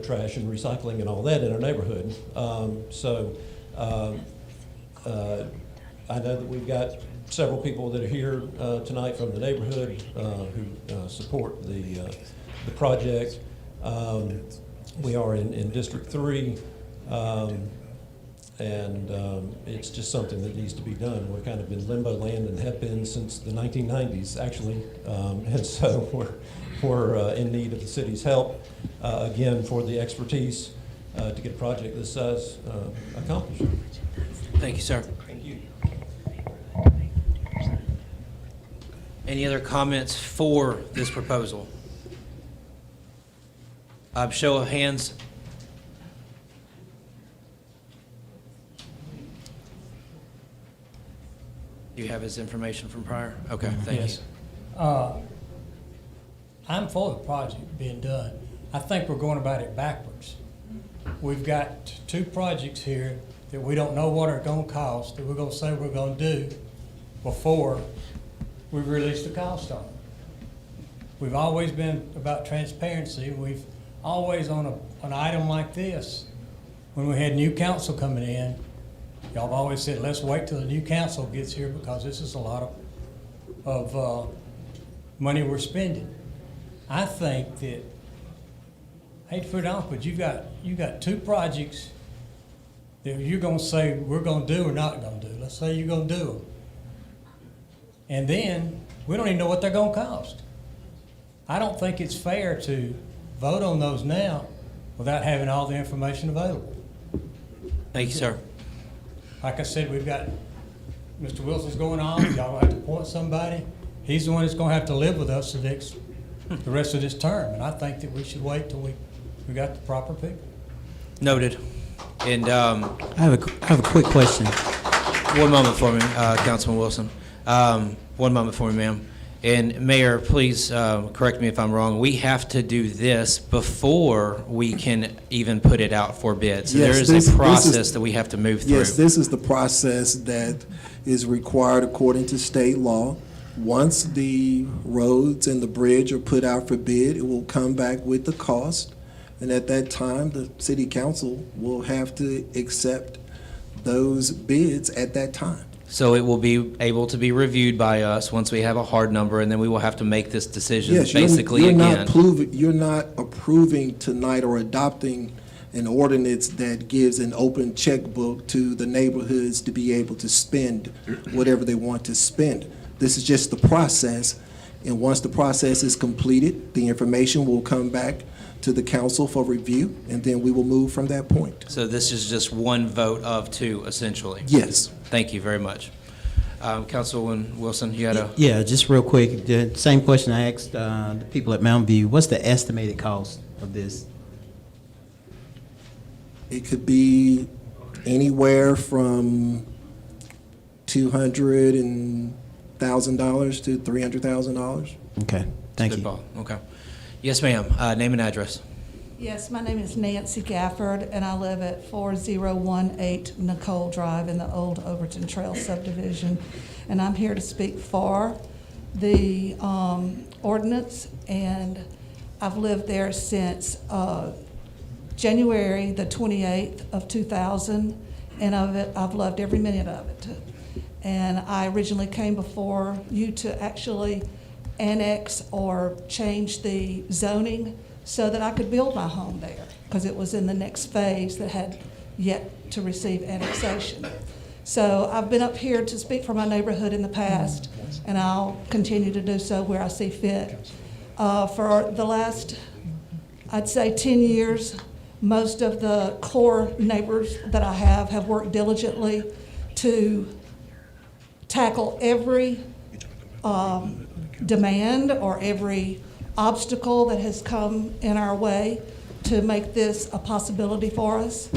trash and recycling and all that in our neighborhood. I know that we've got several people that are here tonight from the neighborhood who support the project. We are in District 3, and it's just something that needs to be done. We're kind of in limbo land and have been since the 1990s, actually, and so we're in need of the city's help, again, for the expertise to get a project this size accomplished. Thank you, sir. Thank you. Any other comments for this proposal? Show of hands. Do you have his information from prior? Okay, thank Yes. you. I'm for the project being done. I think we're going about it backwards. We've got 2 projects here that we don't know what are gonna cost, that we're gonna say we're gonna do before we release the cost on them. We've always been about transparency. We've always on an item like this, when we had new council coming in, y'all have always said, let's wait till the new council gets here because this is a lot of money we're spending. I think that, I hate to put it on, but you got 2 projects that you're gonna say we're gonna do or not gonna do. Let's say you're gonna do them. And then, we don't even know what they're gonna cost. I don't think it's fair to vote on those now without having all the information available. Thank you, sir. Like I said, we've got, Mr. Wilson's going on, y'all gonna have to appoint somebody. He's the one that's gonna have to live with us the rest of this term, and I think that we should wait till we got the proper people. Noted. And I have a quick question. one moment for me, Councilman Wilson. One moment for me, ma'am. And Mayor, please correct me if I'm wrong. We have to do this before we can even put it out for bid. So Yes, there is this a is- process that we have to move through. Yes, this is the process that is required according to state law. Once the roads and the bridge are put out for bid, it will come back with the cost. And at that time, the city council will have to accept those bids at that time. So it will be able to be reviewed by us once we have a hard number, and then we will have to make this decision Yes, basically again. You're not approving tonight or adopting an ordinance that gives an open checkbook to the neighborhoods to be able to spend whatever they want to spend. This is just the process, and once the process is completed, the information will come back to the council for review, and then we will move from that point. So this is just one vote of two, essentially? Yes. Thank you very much. Councilwoman Wilson, you had a... Yeah, just real quick, the same question I asked the people at Mountain View. What's the estimated cost of this? It could be anywhere from $200,000 to $300,000. Okay, thank you. Spitball. Okay. Yes, ma'am. Name and address. Yes, my name is Nancy Gafford, and I live at 4018 Nicole Drive in the old Overton Trail subdivision. And I'm here to speak for the ordinance, and I've lived there since January the 28th of 2000, and I've loved every minute of it. And I originally came before you to actually annex or change the zoning so that I could build my home there, because it was in the next phase that had yet to receive annexation. So I've been up here to speak for my neighborhood in the past, and I'll continue to do so where I see fit. For the last, I'd say 10 years, most of the core neighbors that I have worked diligently to tackle every demand or every obstacle that has come in our way to make this a possibility for us.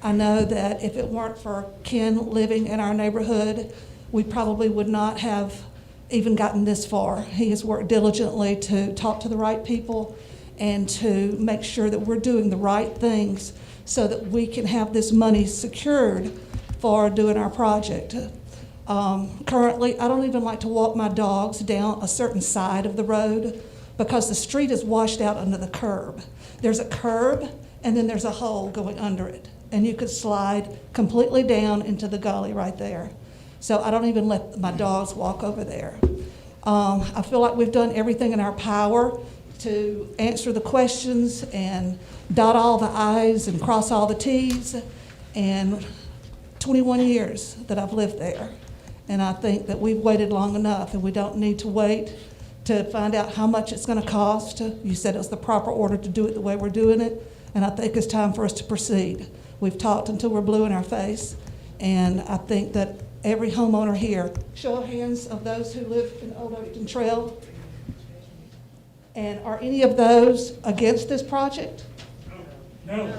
I know that if it weren't for Ken living in our neighborhood, we probably would not have even gotten this far. He has worked diligently to talk to the right people and to make sure that we're doing the right things so that we can have this money secured for doing our project. Currently, I don't even like to walk my dogs down a certain side of the road because the street is washed out under the curb. There's a curb and then there's a hole going under it, and you could slide completely down into the gully right there. So I don't even let my dogs walk over there. I feel like we've done everything in our power to answer the questions and dot all the I's and cross all the T's, and 21 years that I've lived there. And I think that we've waited long enough, and we don't need to wait to find out how much it's gonna cost. You said it was the proper order to do it the way we're doing it, and I think it's time for us to proceed. We've talked until we're blue in our face, and I think that every homeowner here, show of hands of those who live in Old Overton Trail, and are any of those against this project? No.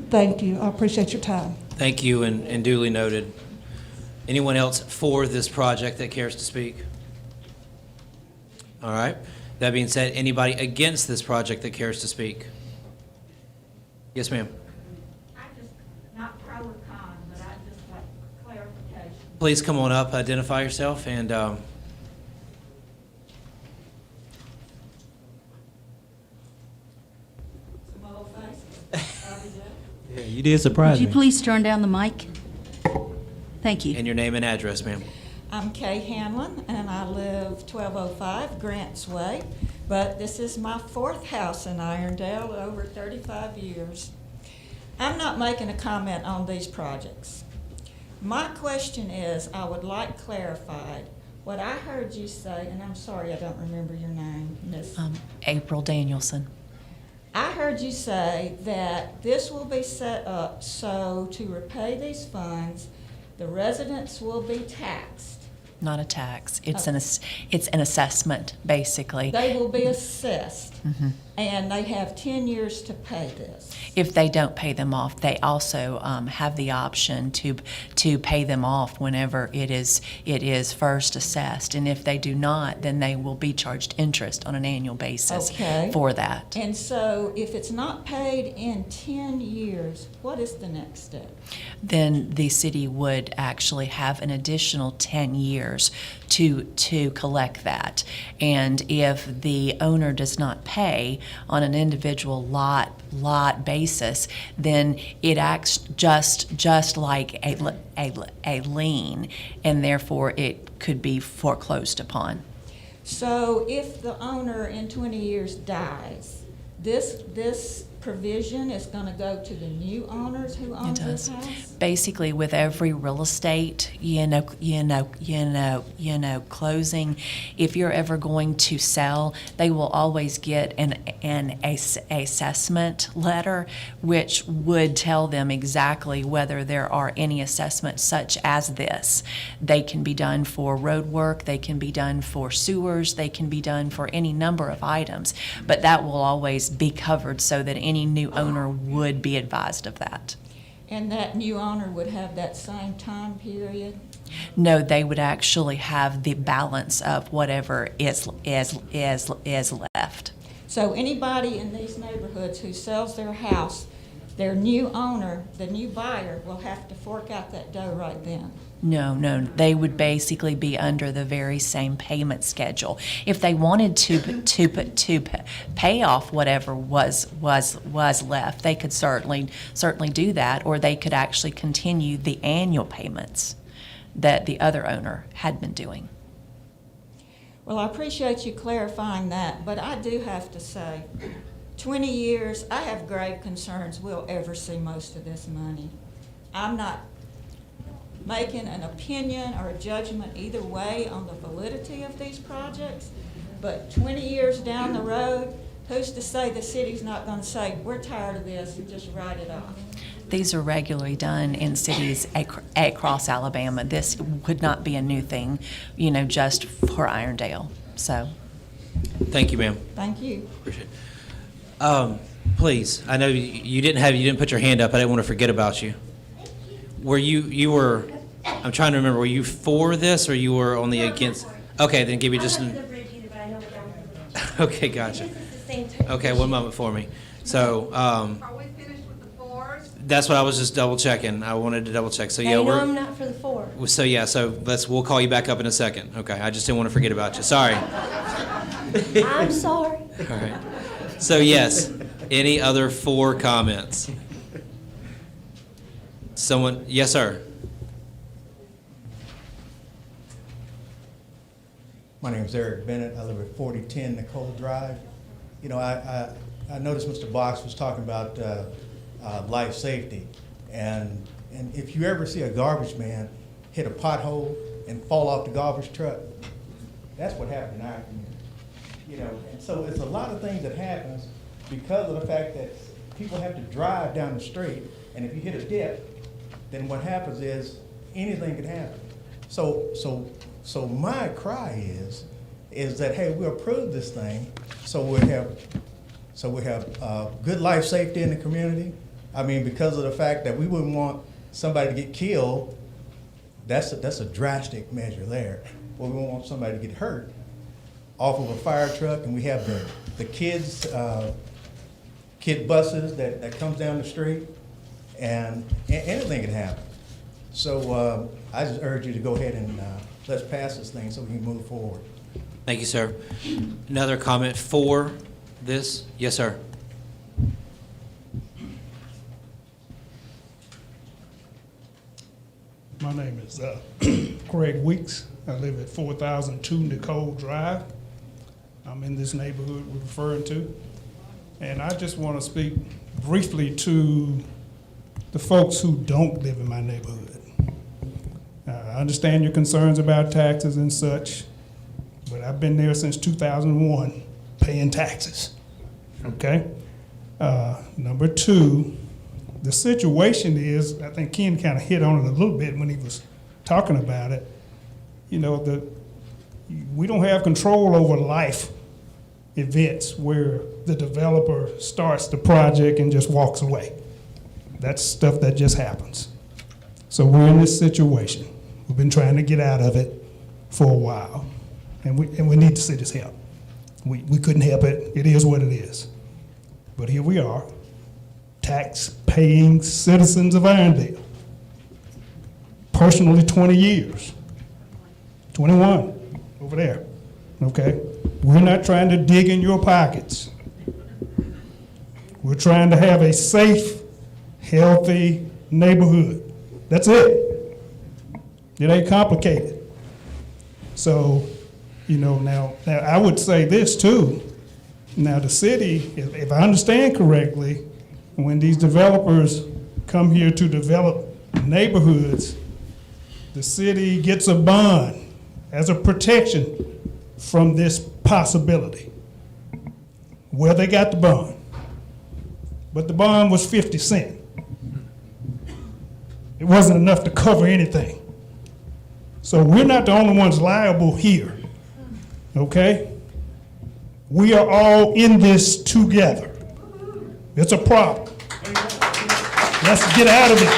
Thank you, I appreciate your time. Thank you, and duly noted. Anyone else for this project that cares to speak? All right. That being said, anybody against this project that cares to speak? Yes, ma'am. I just, not pro or con, but I just like clarification. Please come on up, identify yourself, and Yeah, you did surprise Would you me. please turn down the mic? Thank you. your name and address, ma'am. I'm Kay Hanlon, and I live 1205 Grants Way, but this is my fourth house in Irondale, over 35 years. I'm not making a comment on these projects. My question is, I would like clarified what I heard you say, and I'm sorry I don't remember your name, Miss. April Danielson. I heard you say that this will be set up so to repay these funds, the residents will be taxed. Not a tax. It's it's an assessment, basically. They will be assessed, Mhm. and they have 10 years to pay this. If they don't pay them off, they also have the option to pay them off whenever it is first assessed. And if they do not, then they will be charged interest on an annual basis Okay. for that. And so if it's not paid in 10 years, what is the next step? Then the city would actually have an additional 10 years to collect that. And if the owner does not pay on an individual lot basis, then it acts just like a lien, and therefore it could be foreclosed upon. So if the owner in 20 years dies, this provision is gonna go to the new owners who own It this does. house? Basically, with every real estate, closing, if you're ever going to sell, they will always get an assessment letter, which would tell them exactly whether there are any assessments such as this. They can be done for road work, they can be done for sewers, they can be done for any number of items, but that will always be covered so that any new owner would be advised of that. And that new owner would have that same time period? No, they would actually have the balance of whatever is left. So anybody in these neighborhoods who sells their house, their new owner, the new buyer, will have to fork out that dough right then? No, they would basically be under the very same payment schedule. If they wanted to pay off whatever was left, they could certainly do that, or they could actually continue the annual payments that the other owner had been doing. Well, I appreciate you clarifying that, but I do have to say, 20 years, I have grave concerns we'll ever see most of this money. I'm not making an opinion or a judgment either way on the validity of these projects, but 20 years down the road, who's to say the city's not going to say, we're tired of this, and just write it off? These are regularly done in cities across Alabama. This would not be a new thing, just for Irondale. So, Thank you, ma'am. Thank you. Appreciate it. Please, I know you didn't put your hand up. I didn't want to forget about you. Were you were, I'm trying to remember, were you for this or you were on the against? Okay, then give me just an. Okay, gotcha. Okay, one moment for me. So, Are we finished with the fours? that's what I was just double checking. I wanted to double check. So yeah, I know I'm not for the four. we'll call you back up in a second. Okay, I just didn't want to forget about you. Sorry. I'm sorry. All right. So yes, any other four comments? Someone, yes, sir. My name is Eric Bennett. I live at 4010 Nicole Drive. I noticed Mr. Box was talking about life safety. And if you ever see a garbage man hit a pothole and fall off the garbage truck, that's what happened in our community. And so it's a lot of things that happens because of the fact that people have to drive down the street, and if you hit a dip, then what happens is anything can happen. So my cry is that, hey, we approve this thing so we have good life safety in the community. I mean, because of the fact that we wouldn't want somebody to get killed, that's a drastic measure there. Well, we won't want somebody to get hurt off of a fire truck, and we have the kid buses that comes down the street, and anything can happen. So I just urge you to go ahead and let's pass this thing so we can move forward. Thank you, sir. Another comment for this? Yes, sir. My name is Craig Weeks. I live at 4002 Nicole Drive. I'm in this neighborhood we're referring to. And I just want to speak briefly to the folks who don't live in my neighborhood. I understand your concerns about taxes and such, but I've been there since 2001 paying taxes, okay? Number two, the situation is, I think Ken kind of hit on it a little bit when he was talking about it. We don't have control over life events where the developer starts the project and just walks away. That's stuff that just happens. So we're in this situation. We've been trying to get out of it for a while, and we need the city's help. We couldn't help it. It is what it is. But here we are, tax-paying citizens of Irondale. Personally, 20 years. 21 over there, okay? We're not trying to dig in your pockets. We're trying to have a safe, healthy neighborhood. That's it. It ain't complicated. So, now I would say this too. Now the city, if I understand correctly, when these developers come here to develop neighborhoods, the city gets a bond as a protection from this possibility. Well, they got the bond, but the bond was 50 cents. It wasn't enough to cover anything. So we're not the only ones liable here, okay? We are all in this together. It's a problem. Let's get out of it.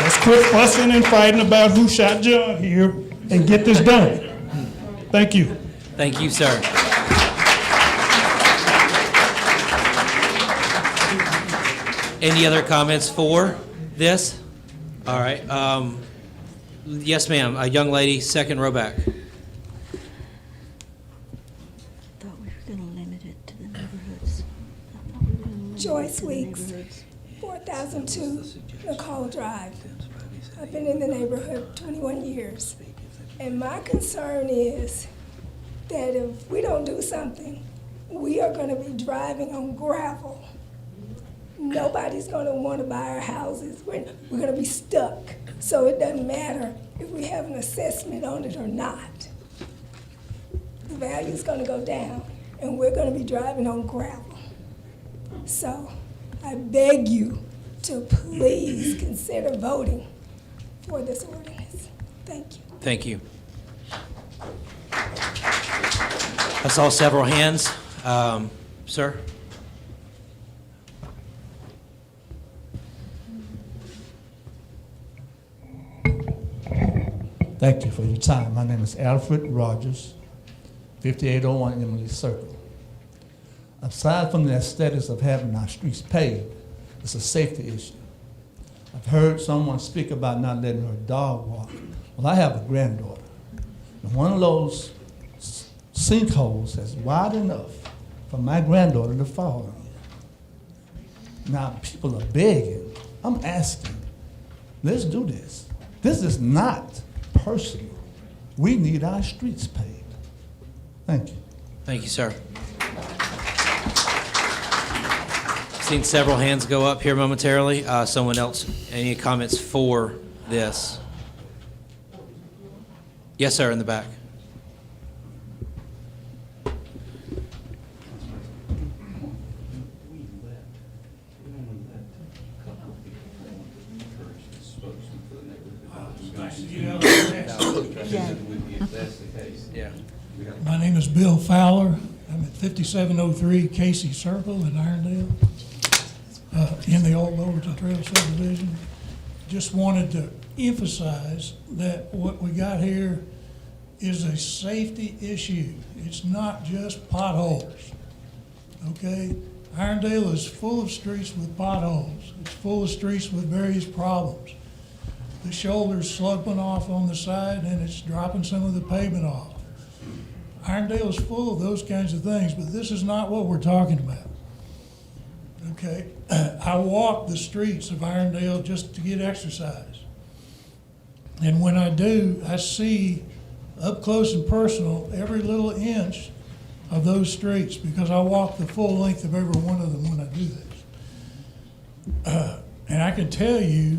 Let's quit fussing and fighting about who shot John here and get this done. Thank you. Thank you, sir. Any other comments for this? All right. Yes, ma'am. A young lady, second row back. Thought we were going to limit it to the neighborhoods. Joyce Weeks, 4002 Nicole Drive. I've been in the neighborhood 21 years. And my concern is that if we don't do something, we are going to be driving on gravel. Nobody's going to want to buy our houses. We're going to be stuck. So it doesn't matter if we have an assessment on it or not. The value's going to go down, and we're going to be driving on gravel. So I beg you to please consider voting for this ordinance. Thank you. Thank you. I saw several hands. Sir? Thank you for your time. My name is Alfred Rogers, 5801 Emily Circle. Aside from the aesthetics of having our streets paved, it's a safety issue. I've heard someone speak about not letting her dog walk. Well, I have a granddaughter, and one of those sinkholes is wide enough for my granddaughter to fall in. Now, people are begging. I'm asking, let's do this. This is not personal. We need our streets paved. Thank you. Thank you, sir. Seen several hands go up here momentarily. Someone else, any comments for this? Yes, sir, in the back. Yeah. My name is Bill Fowler. I'm at 5703 Casey Circle in Irondale, in the old Overton Trail subdivision. Just wanted to emphasize that what we got here is a safety issue. It's not just potholes, okay? Irondale is full of streets with potholes. It's full of streets with various problems. The shoulder's sloping off on the side and it's dropping some of the pavement off. Irondale is full of those kinds of things, but this is not what we're talking about. Okay, I walk the streets of Irondale just to get exercise. And when I do, I see up close and personal every little inch of those streets because I walk the full length of every one of them when I do this. And I can tell you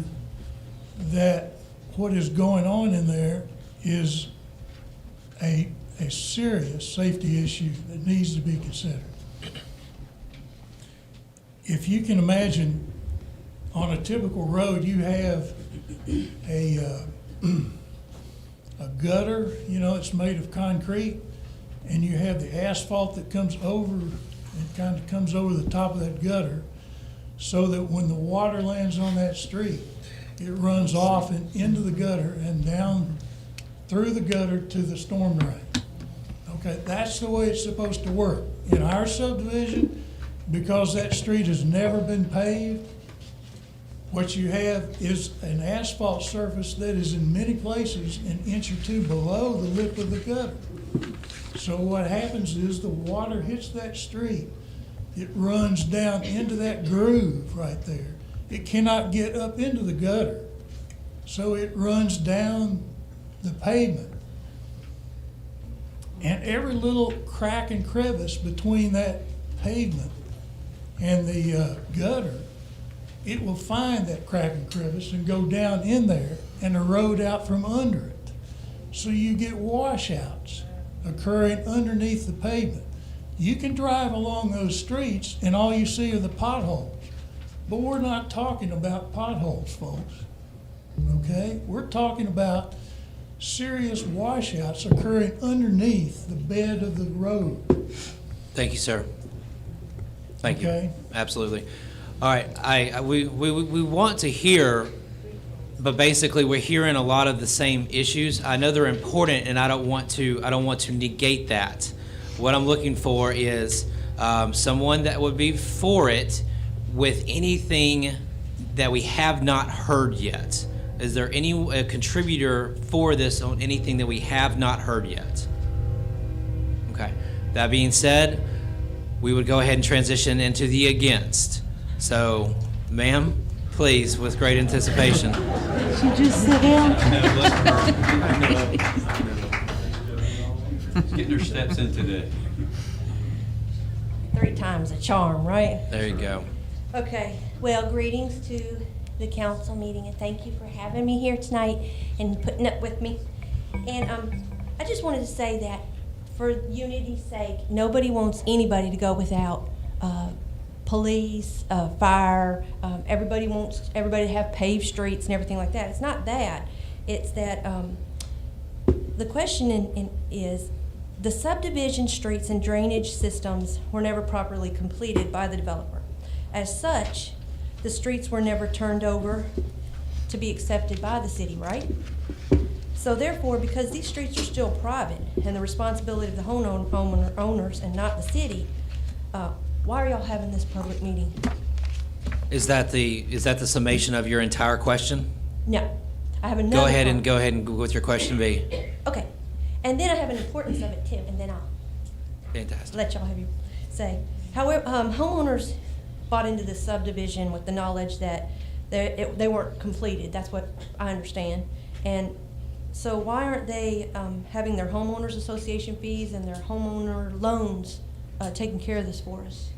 that what is going on in there is a serious safety issue that needs to be considered. If you can imagine, on a typical road, you have a gutter, you know, it's made of concrete, and you have the asphalt that comes over, it kind of comes over the top of that gutter, so that when the water lands on that street, it runs off and into the gutter and down through the gutter to the storm drain. Okay, that's the way it's supposed to work. In our subdivision, because that street has never been paved, what you have is an asphalt surface that is in many places an inch or two below the lip of the gutter. So what happens is the water hits that street, it runs down into that groove right there. It cannot get up into the gutter, so it runs down the pavement. And every little crack and crevice between that pavement and the gutter, it will find that crack and crevice and go down in there and erode out from under it. So you get washouts occurring underneath the pavement. You can drive along those streets and all you see are the potholes. But we're not talking about potholes, folks, okay? We're talking about serious washouts occurring underneath the bed of the road. Thank you, sir. Thank you. Okay. Absolutely. All right, we want to hear, but basically we're hearing a lot of the same issues. I know they're important, and I don't want to negate that. What I'm looking for is someone that would be for it with anything that we have not heard yet. Is there any contributor for this on anything that we have not heard yet? Okay. That being said, we would go ahead and transition into the against. So, ma'am, please, with great anticipation. She just sit down. Getting her steps in today. 3 times a charm, right? There you go. Okay, well, greetings to the council meeting, and thank you for having me here tonight and putting up with me. And I just wanted to say that for unity's sake, nobody wants anybody to go without police, fire. Everybody wants everybody to have paved streets and everything like that. It's not that. It's that the question is the subdivision streets and drainage systems were never properly completed by the developer. As such, the streets were never turned over to be accepted by the city, right? So therefore, because these streets are still private and the responsibility of the homeowners and not the city, why are y'all having this public meeting? Is that the summation of your entire question? No, I have another. Go ahead and go with your question B. Okay, and then I have an importance of it too, and then I'll Fantastic. let y'all have your say. However, homeowners bought into this subdivision with the knowledge that they weren't completed. That's what I understand. And so why aren't they having their homeowners association fees and their homeowner loans taking care of this for us?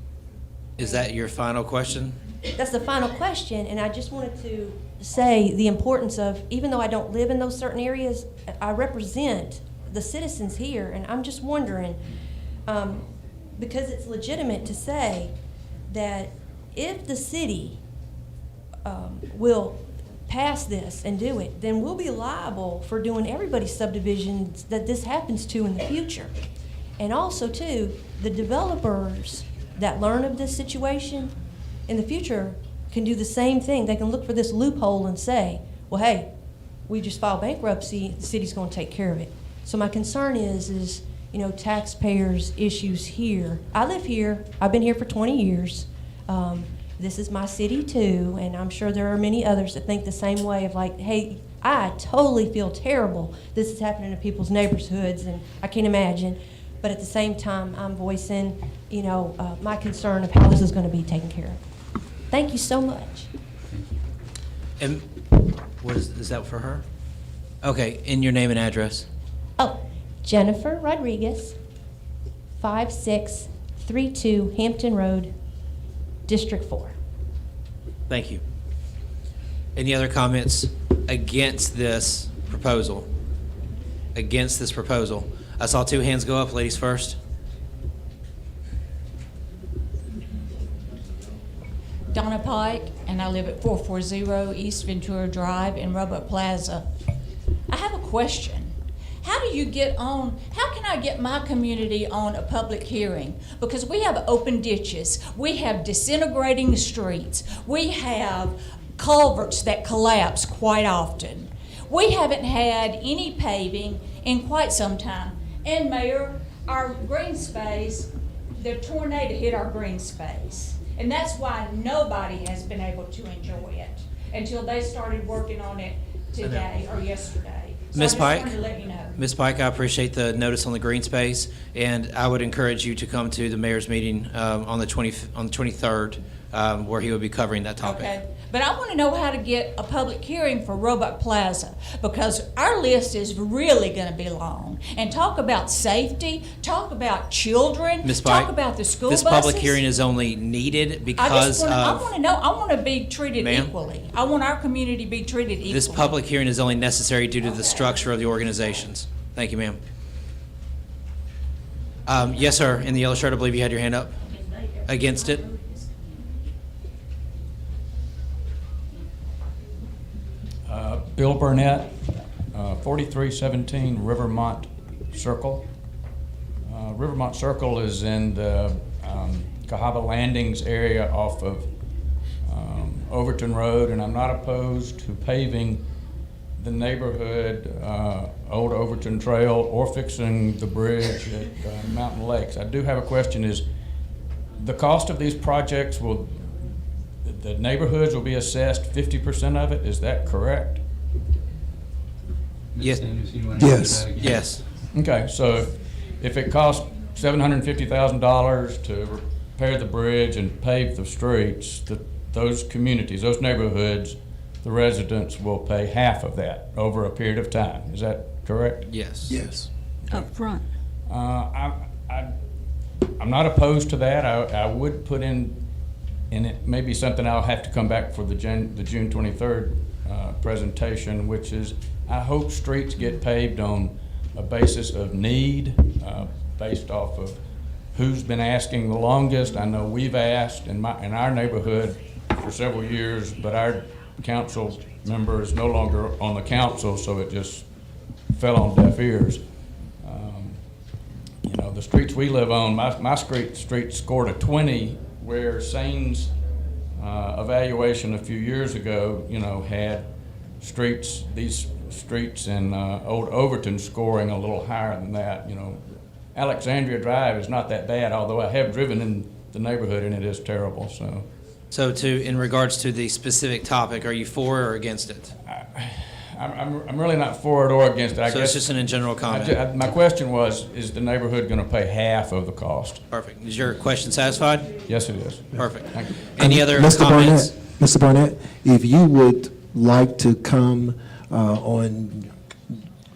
Is that your final question? That's the final question, and I just wanted to say the importance of, even though I don't live in those certain areas, I represent the citizens here, and I'm just wondering, because it's legitimate to say that if the city will pass this and do it, then we'll be liable for doing everybody's subdivisions that this happens to in the future. And also, too, the developers that learn of this situation in the future can do the same thing. They can look for this loophole and say, well, hey, we just filed bankruptcy, the city's going to take care of it. So my concern is you know, taxpayers' issues here. I live here. I've been here for 20 years. This is my city too, and I'm sure there are many others that think the same way of like, hey, I totally feel terrible this is happening to people's neighborhoods, and I can't imagine. But at the same time, I'm voicing, you know, my concern of how this is going to be taken care of. Thank you so much. And what is that for her? Okay, and your name and address. Oh, Jennifer Rodriguez, 5632 Hampton Road, District 4. Thank you. Any other comments against this proposal? Against this proposal? I saw 2 hands go up. Ladies first. Donna Pike, and I live at 440 East Ventura Drive in Roebuck Plaza. I have a question. How do you get on, how can I get my community on a public hearing? Because we have open ditches, we have disintegrating streets, we have culverts that collapse quite often. We haven't had any paving in quite some time. And Mayor, our green space, the tornado hit our green space. And that's why nobody has been able to enjoy it until they started working on it today or yesterday. So Ms. I just Pike, wanted to let you know. Ms. Pike, I appreciate the notice on the green space, and I would encourage you to come to the mayor's meeting on the 23rd where he will be covering that topic. Okay, but I want to know how to get a public hearing for Roebuck Plaza, because our list is really going to be long. And talk about safety, talk about children, Ms. Pike, talk about the school this buses. public hearing is only needed I because want to know, I want to be treated Ma'am? equally. I want our community to be treated equally. this public hearing is only necessary due to the structure of the organizations. Thank you, ma'am. Yes, sir, in the yellow shirt, I believe you had your hand up. Against it? Bill Burnett, 4317 Rivermont Circle. Rivermont Circle is in the Cahaba Landings area off of Overton Road, and I'm not opposed to paving the neighborhood, Old Overton Trail, or fixing the bridge at Mountain Lakes. I do have a question: is the cost of these projects, will the neighborhoods will be assessed 50% of it? Is that correct? Yes. Yes. Yes. Okay, so if it costs $750,000 to repair the bridge and pave the streets, those communities, those neighborhoods, the residents will pay half of that over a period of time. Is that correct? Yes. Yes. Up front. I'm not opposed to that. I would put in, and it may be something I'll have to come back for the June 23rd presentation, which is I hope streets get paved on a basis of need, based off of who's been asking the longest. I know we've asked in our neighborhood for several years, but our council member is no longer on the council, so it just fell on deaf ears. You know, the streets we live on, my street scored a 20, where Sane's evaluation a few years ago, you know, had these streets in Old Overton scoring a little higher than that. You know, Alexandria Drive is not that bad, although I have driven in the neighborhood and it is terrible. So in regards to the specific topic, are you for or against it? I'm really not for it or against it. I So guess it's just an in general comment. my question was, is the neighborhood going to pay half of the cost? Perfect. Is your question satisfied? Yes, it is. Perfect. Thank you. Any other Mr. comments? Mr. Barnett, if you would like to come on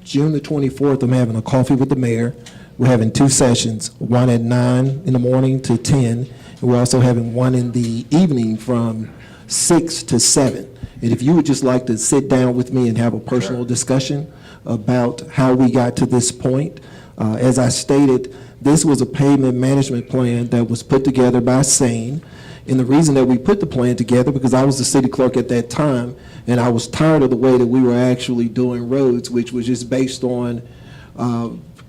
June the 24th, I'm having a coffee with the mayor. We're having 2 sessions, one at 9 in the morning to 10, and we're also having one in the evening from 6 to 7. And if you would just like to sit down with me and have a personal discussion about how we got to this point. As I stated, this was a pavement management plan that was put together by Sane. And the reason that we put the plan together, because I was the city clerk at that time, and I was tired of the way that we were actually doing roads, which was just based on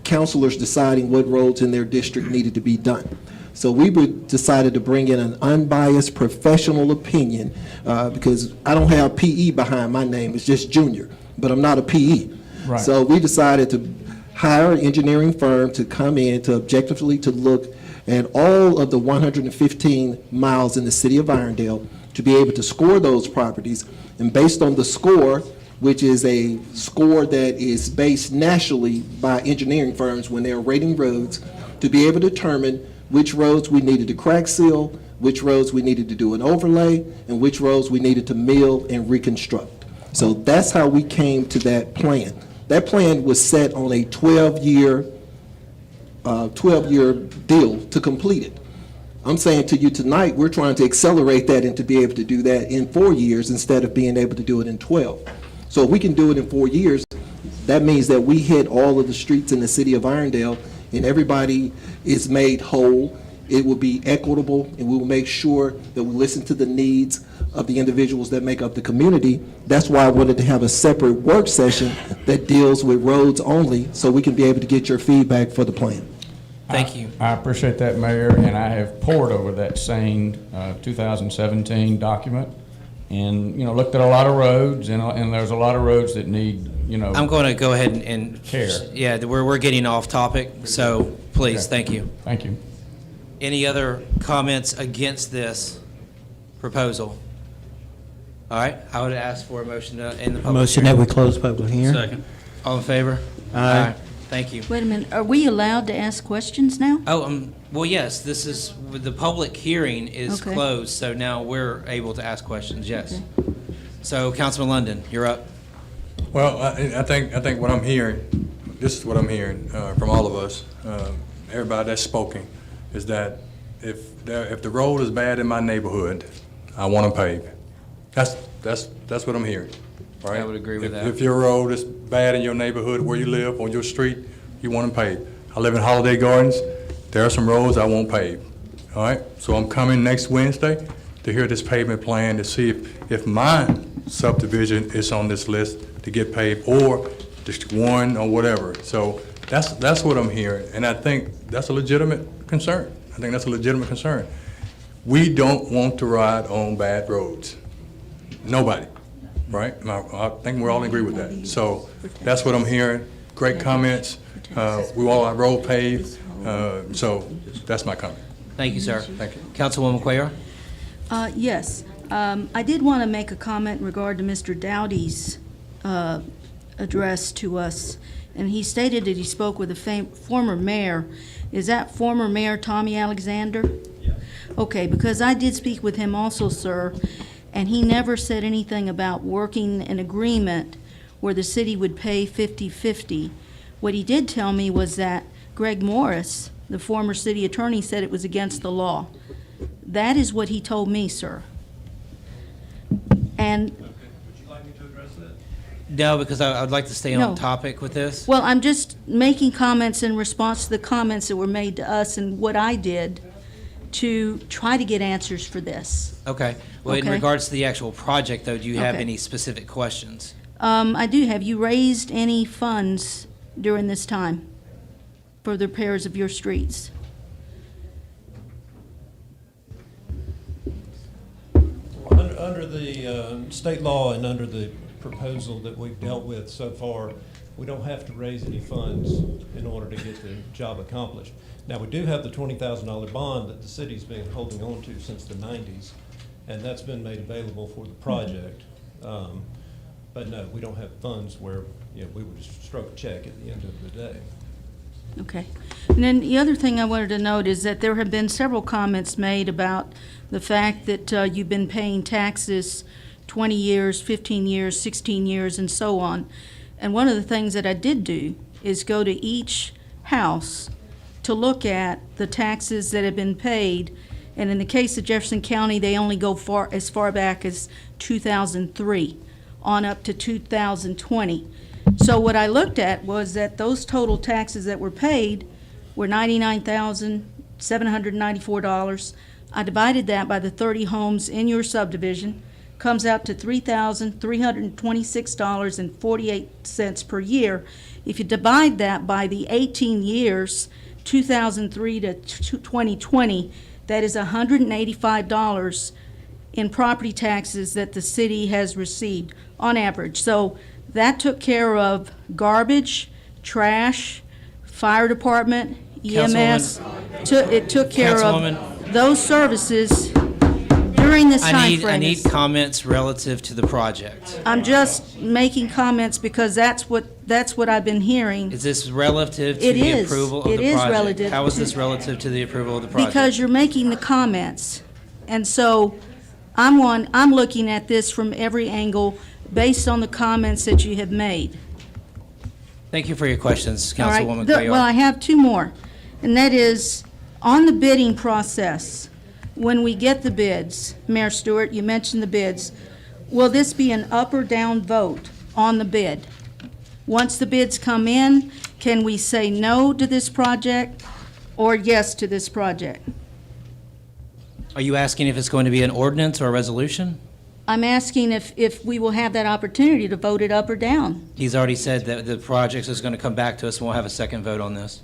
councilors deciding what roads in their district needed to be done. So we decided to bring in an unbiased professional opinion, because I don't have PE behind my name, it's just Junior, but I'm not a PE. Right. So we decided to hire an engineering firm to come in to objectively to look at all of the 115 miles in the city of Irondale, to be able to score those properties. And based on the score, which is a score that is based nationally by engineering firms when they're rating roads, to be able to determine which roads we needed to crack seal, which roads we needed to do an overlay, and which roads we needed to mill and reconstruct. So that's how we came to that plan. That plan was set on a 12-year deal to complete it. I'm saying to you tonight, we're trying to accelerate that and to be able to do that in 4 years instead of being able to do it in 12. So if we can do it in 4 years, that means that we hit all of the streets in the city of Irondale and everybody is made whole. It will be equitable, and we will make sure that we listen to the needs of the individuals that make up the community. That's why I wanted to have a separate work session that deals with roads only, so we can be able to get your feedback for the plan. Thank you. I appreciate that, Mayor, and I have pored over that same 2017 document, and looked at a lot of roads, and there's a lot of roads that need I'm going to go ahead and care. Yeah, we're getting off topic, so please, Okay. thank you. Thank you. Any other comments against this proposal? All right, I would ask for a motion to end the public Motion hearing. that we close public hearing. Second. All in favor? Aye. Thank you. Wait a minute, are we allowed to ask questions now? Oh, well, yes, this is, the public hearing is Okay. closed, so now we're able to ask questions, yes. Okay. So, Councilman London, you're up. Well, I think what I'm hearing, this is what I'm hearing from all of us, everybody that's spoken, is that if the road is bad in my neighborhood, I want to pave. That's what I'm hearing, right? I would agree with that. If your road is bad in your neighborhood where you live, on your street, you want to pave. I live in Holiday Gardens. There are some roads I won't pave. All right? So I'm coming next Wednesday to hear this pavement plan to see if my subdivision is on this list to get paved, or District 1 or whatever. So that's what I'm hearing, and I think that's a legitimate concern. I think that's a legitimate concern. We don't want to ride on bad roads. Nobody, right? I think we all agree with that. So that's what I'm hearing. Great comments. We want our road paved. So that's my comment. Thank you, sir. Thank you. Councilwoman Cuellar? Yes. I did want to make a comment in regard to Mr. Dowdy's address to us. And he stated that he spoke with a former mayor. Is that former Mayor Tommy Alexander? Yes. Okay, because I did speak with him also, sir, and he never said anything about working an agreement where the city would pay 50-50. What he did tell me was that Greg Morris, the former city attorney, said it was against the law. That is what he told me, sir. And, Would you like me to address that? No, because I would like to stay No. on topic with this. well, I'm just making comments in response to the comments that were made to us and what I did to try to get answers for this. Okay. Well, in Okay. regards to the actual project, though, do you have Okay. any specific questions? I do. Have you raised any funds during this time for the repairs of your streets? Under the state law and under the proposal that we've dealt with so far, we don't have to raise any funds in order to get the job accomplished. Now, we do have the $20,000 bond that the city's been holding on to since the 90s, and that's been made available for the project. But no, we don't have funds where, you know, we would just stroke a check at the end of the day. Okay. And then the other thing I wanted to note is that there have been several comments made about the fact that you've been paying taxes 20 years, 15 years, 16 years, and so on. And one of the things that I did do is go to each house to look at the taxes that have been paid. And in the case of Jefferson County, they only go as far back as 2003 on up to 2020. So what I looked at was that those total taxes that were paid were $99,794. I divided that by the 30 homes in your subdivision, comes out to $3,326.48 per year. If you divide that by the 18 years, 2003 to 2020, that is $185 in property taxes that the city has received on average. So that took care of garbage, trash, fire department, EMS. It took care Councilwoman. of those services during this time frame. I need comments relative to the project. I'm just making comments because that's what I've been hearing. Is this relative to It the is. approval of the It is project? relative. How is this relative to the approval of the project? Because you're making the comments. And so I'm looking at this from every angle based on the comments that you have made. Thank you for your questions, All right. Councilwoman Well, I Cuellar. have two more, and that is, on the bidding process, when we get the bids, Mayor Stewart, you mentioned the bids, will this be an up or down vote on the bid? Once the bids come in, can we say no to this project or yes to this project? Are you asking if it's going to be an ordinance or a resolution? I'm asking if we will have that opportunity to vote it up or down, He's already said that the project is going to come back to us and we'll have a second vote on this.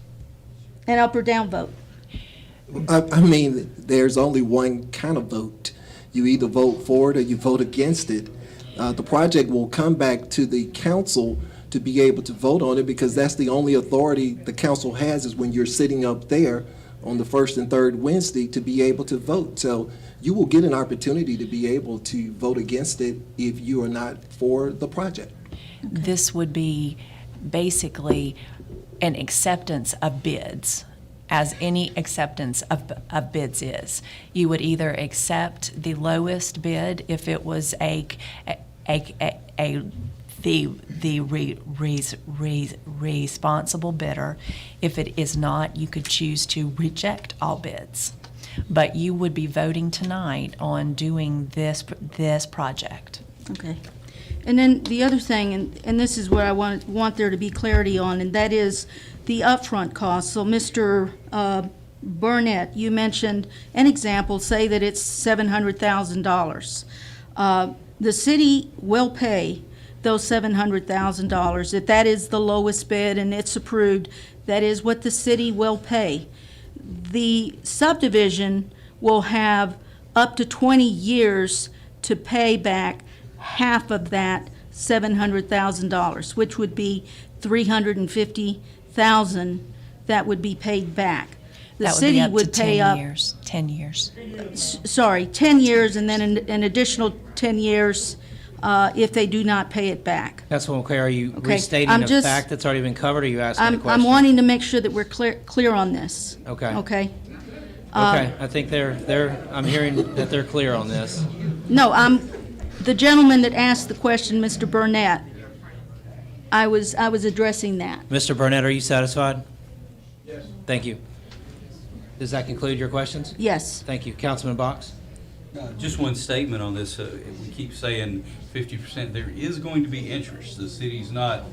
an up or down vote. I mean, there's only one kind of vote. You either vote for it or you vote against it. The project will come back to the council to be able to vote on it, because that's the only authority the council has, is when you're sitting up there on the first and third Wednesday to be able to vote. So you will get an opportunity to be able to vote against it if you are not for the project. This would be basically an acceptance of bids, as any acceptance of bids is. You would either accept the lowest bid if it was responsible bidder. If it is not, you could choose to reject all bids. But you would be voting tonight on doing this project. Okay. And then the other thing, and this is what I want there to be clarity on, and that is the upfront cost. So Mr. Burnett, you mentioned an example, say that it's $700,000. The city will pay those $700,000. If that is the lowest bid and it's approved, that is what the city will pay. The subdivision will have up to 20 years to pay back half of that $700,000, which would be $350,000 that would be paid back. The That would be city up to would pay 10 up. years. 10 years. Sorry, 10 years and then an additional 10 years if they do not pay it back. Councilwoman Clay, are you Okay, restating I'm a just- fact that's already been covered, or are you asking a I'm question? wanting to make sure that we're clear on this. Okay. Okay? Okay, I think I'm hearing that they're clear on this. No, the gentleman that asked the question, Mr. Burnett, I was addressing that. Mr. Burnett, are you satisfied? Yes. Thank you. Does that conclude your questions? Yes. Thank you. Councilman Box? Just one statement on this. We keep saying 50%. There is going to be interest. The city's not,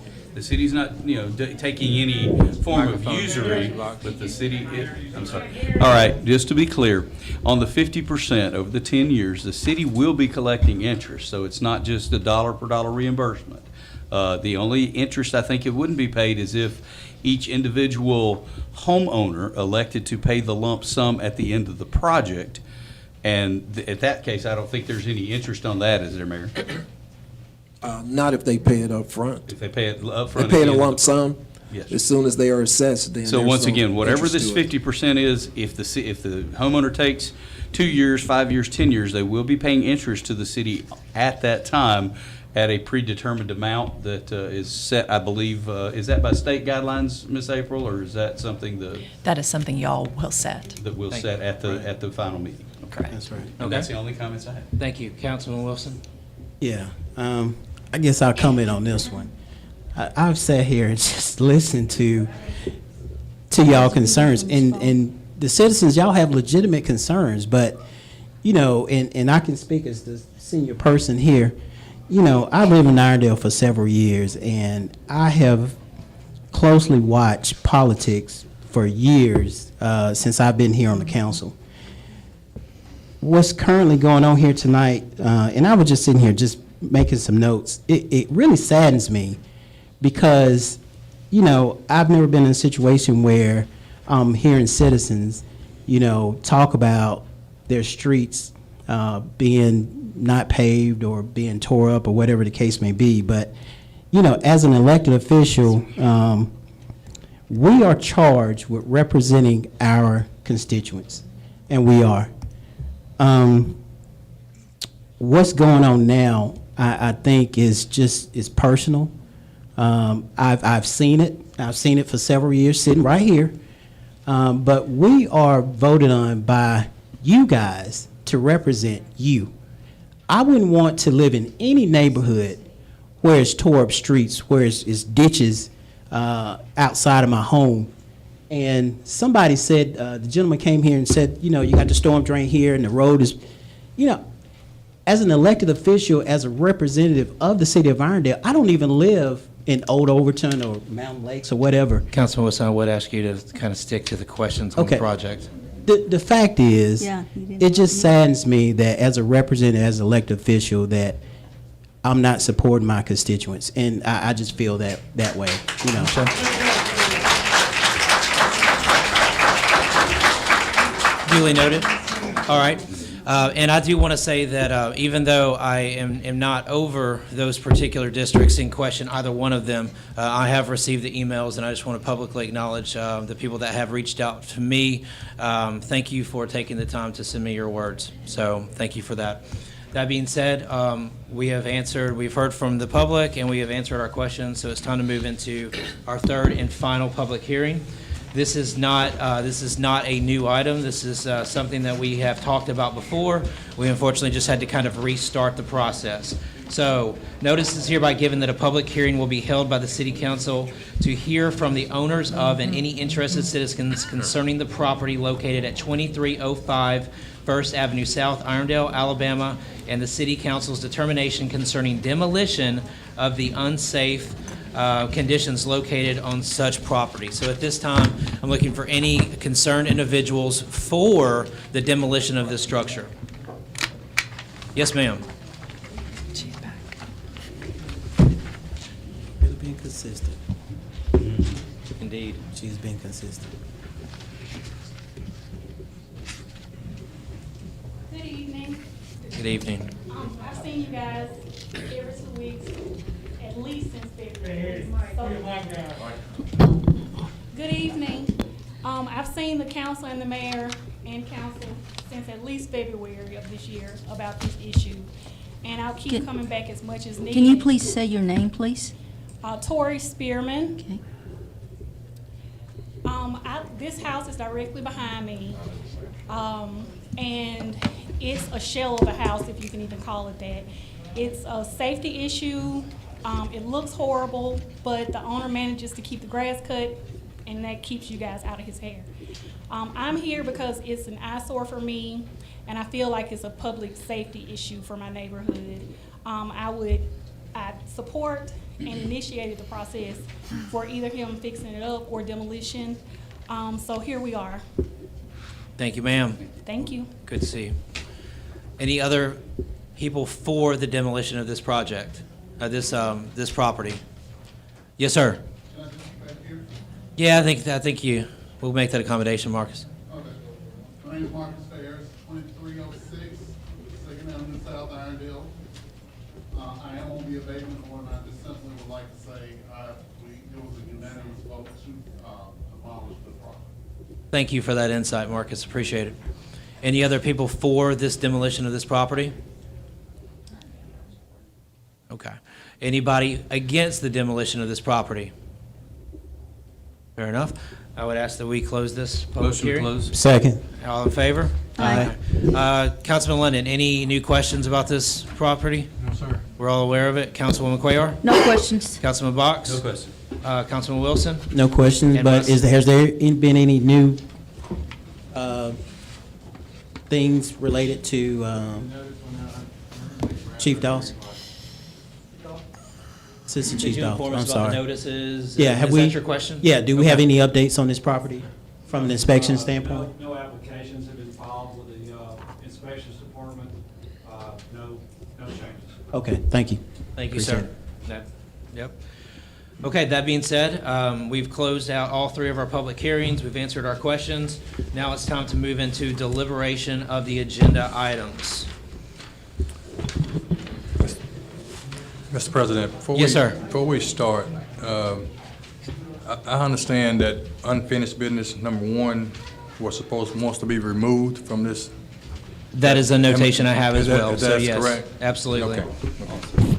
taking any form of Microphone. usury, but the city, I'm sorry. All right, just to be clear, on the 50% over the 10 years, the city will be collecting interest. So it's not just a dollar per dollar reimbursement. The only interest I think it wouldn't be paid is if each individual homeowner elected to pay the lump sum at the end of the project. And at that case, I don't think there's any interest on that, is there, Mayor? Not if they pay it up front. If they pay it up They front. pay at it the a end of lump the- sum. Yes. As soon as they are assessed, then So there's once no again, whatever interest this to it. 50% is, if the homeowner takes 2 years, 5 years, 10 years, they will be paying interest to the city at that time at a predetermined amount that is set, I believe, is that by state guidelines, Ms. April, or is that something That is something y'all will set. that we'll set at the final meeting? Correct. That's right. And that's the only comments I have. Thank you. Councilman Wilson? Yeah, I guess I'll comment on this one. I've sat here and just listened to y'all concerns, and the citizens, y'all have legitimate concerns, but, and I can speak as the senior person here, I lived in Irondale for several years, and I have closely watched politics for years since I've been here on the council. What's currently going on here tonight, and I was just sitting here just making some notes, it really saddens me because, I've never been in a situation where I'm hearing citizens, talk about their streets being not paved or being tore up or whatever the case may be. But, as an elected official, we are charged with representing our constituents, and we are. What's going on now, I think, is personal. I've seen it. I've seen it for several years, sitting right here. But we are voted on by you guys to represent you. I wouldn't want to live in any neighborhood where it's tore up streets, where it's ditches outside of my home. And somebody said, the gentleman came here and said, you got the storm drain here and the road is, as an elected official, as a representative of the city of Irondale, I don't even live in Old Overton or Mountain Lakes or whatever. Councilman Wilson, I would ask you to kind of stick to the questions on the Okay. project. The fact is, Yeah, you didn't- it just saddens me that as a representative, as an elected official, that I'm not supporting my constituents. And I just feel that way, Duly noted. All right. And I do want to say that even though I am not over those particular districts in question, either one of them, I have received the emails, and I just want to publicly acknowledge the people that have reached out to me. Thank you for taking the time to send me your words. So thank you for that. That being said, we've heard from the public, and we have answered our questions, so it's time to move into our third and final public hearing. This is not a new item. This is something that we have talked about before. We unfortunately just had to kind of restart the process. So, notice is hereby given that a public hearing will be held by the City Council to hear from the owners of and any interested citizens concerning the property located at 2305 First Avenue South, Irondale, Alabama, and the City Council's determination concerning demolition of the unsafe conditions located on such property. So at this time, I'm looking for any concerned individuals for the demolition of this structure. Yes, ma'am. Really being consistent. Indeed. She's been consistent. Good evening. Good evening. I've seen you guys every 2 weeks, at least since February. Good evening. I've seen the council and the mayor and council since at least February of this year about this issue. And I'll keep coming back as much as needed. Can you please say your name, please? Tori Spearman. Okay. This house is directly behind me. And it's a shell of a house, if you can even call it that. It's a safety issue. It looks horrible, but the owner manages to keep the grass cut, and that keeps you guys out of his hair. I'm here because it's an eyesore for me, and I feel like it's a public safety issue for my neighborhood. I support and initiated the process for either him fixing it up or demolition. So here we are. Thank you, ma'am. Thank you. Good to see you. Any other people for the demolition of this project, this property? Yes, sir. Yeah, I think we'll make that accommodation, Marcus. Okay. My name is Marcus Ferris, 2306 Second Avenue South, Irondale. I am on the abatement board, and I just simply would like to say it was a unanimous vote to demolish the property. Thank you for that insight, Marcus. Appreciate it. Any other people for this demolition of this property? Okay. Anybody against the demolition of this property? Fair enough. I would ask that we close this public Motion to hearing. close. Second. All in favor? Aye. Councilman London, any new questions about this property? No, sir. We're all aware of it. Councilwoman Cuellar? No questions. Councilman Box? No question. Councilman Wilson? No questions, And but Russ? has there been any new things related to Chief Dawes? Assistant Did Chief you Dawes, inform I'm us about the sorry. notices? Yeah, have Is we? that your question? Yeah, do we have Okay. any updates on this property from an inspection standpoint? No applications have been filed with the inspections department. No changes. Okay, thank you. Thank you, Appreciate sir. it. Yep. Okay, that being said, we've closed out all three of our public hearings. We've answered our questions. Now it's time to move into deliberation of the agenda items. Mr. President, Yes, sir. Before we start, I understand that unfinished business number one wants to be removed from this. That is a notation I have as well, Is so that yes, correct? absolutely. Okay.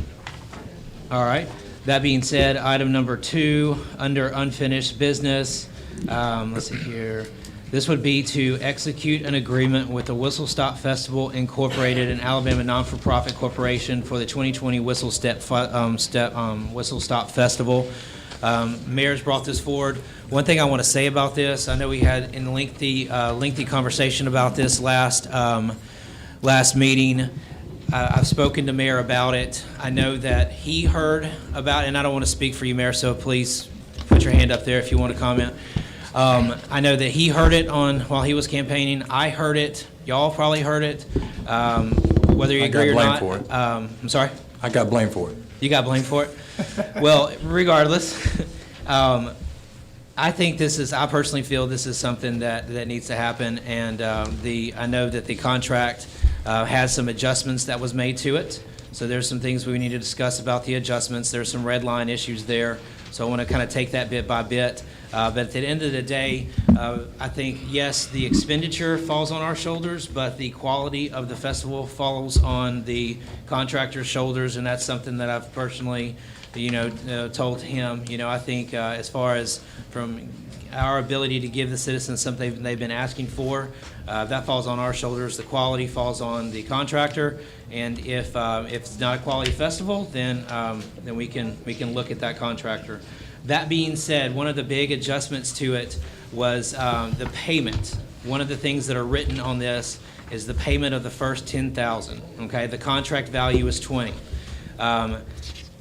All right. That being said, item number 2, under unfinished business, let's see here. This would be to execute an agreement with the Whistle Stop Festival Incorporated, an Alabama non-for-profit corporation, for the 2020 Whistle Stop Festival. Mayor's brought this forward. One thing I want to say about this, I know we had a lengthy conversation about this last meeting. I've spoken to Mayor about it. I know that he heard about it, and I don't want to speak for you, Mayor, so please put your hand up there if you want to comment. I know that he heard it while he was campaigning. I heard it. Y'all probably heard it. Whether you agree or not. I got blamed for it. I'm sorry? I got blamed for it. You got blamed for it? Well, regardless, I think I personally feel this is something that needs to happen, and I know that the contract has some adjustments that was made to it. So there's some things we need to discuss about the adjustments. There's some red line issues there. So I want to kind of take that bit by bit. But at the end of the day, I think, yes, the expenditure falls on our shoulders, but the quality of the festival falls on the contractor's shoulders, and that's something that I've personally, told him. I think as far as from our ability to give the citizens something they've been asking for, that falls on our shoulders. The quality falls on the contractor, and if it's not a quality festival, then we can look at that contractor. That being said, one of the big adjustments to it was the payment. One of the things that are written on this is the payment of the first $10,000. Okay, the contract value is $20,000.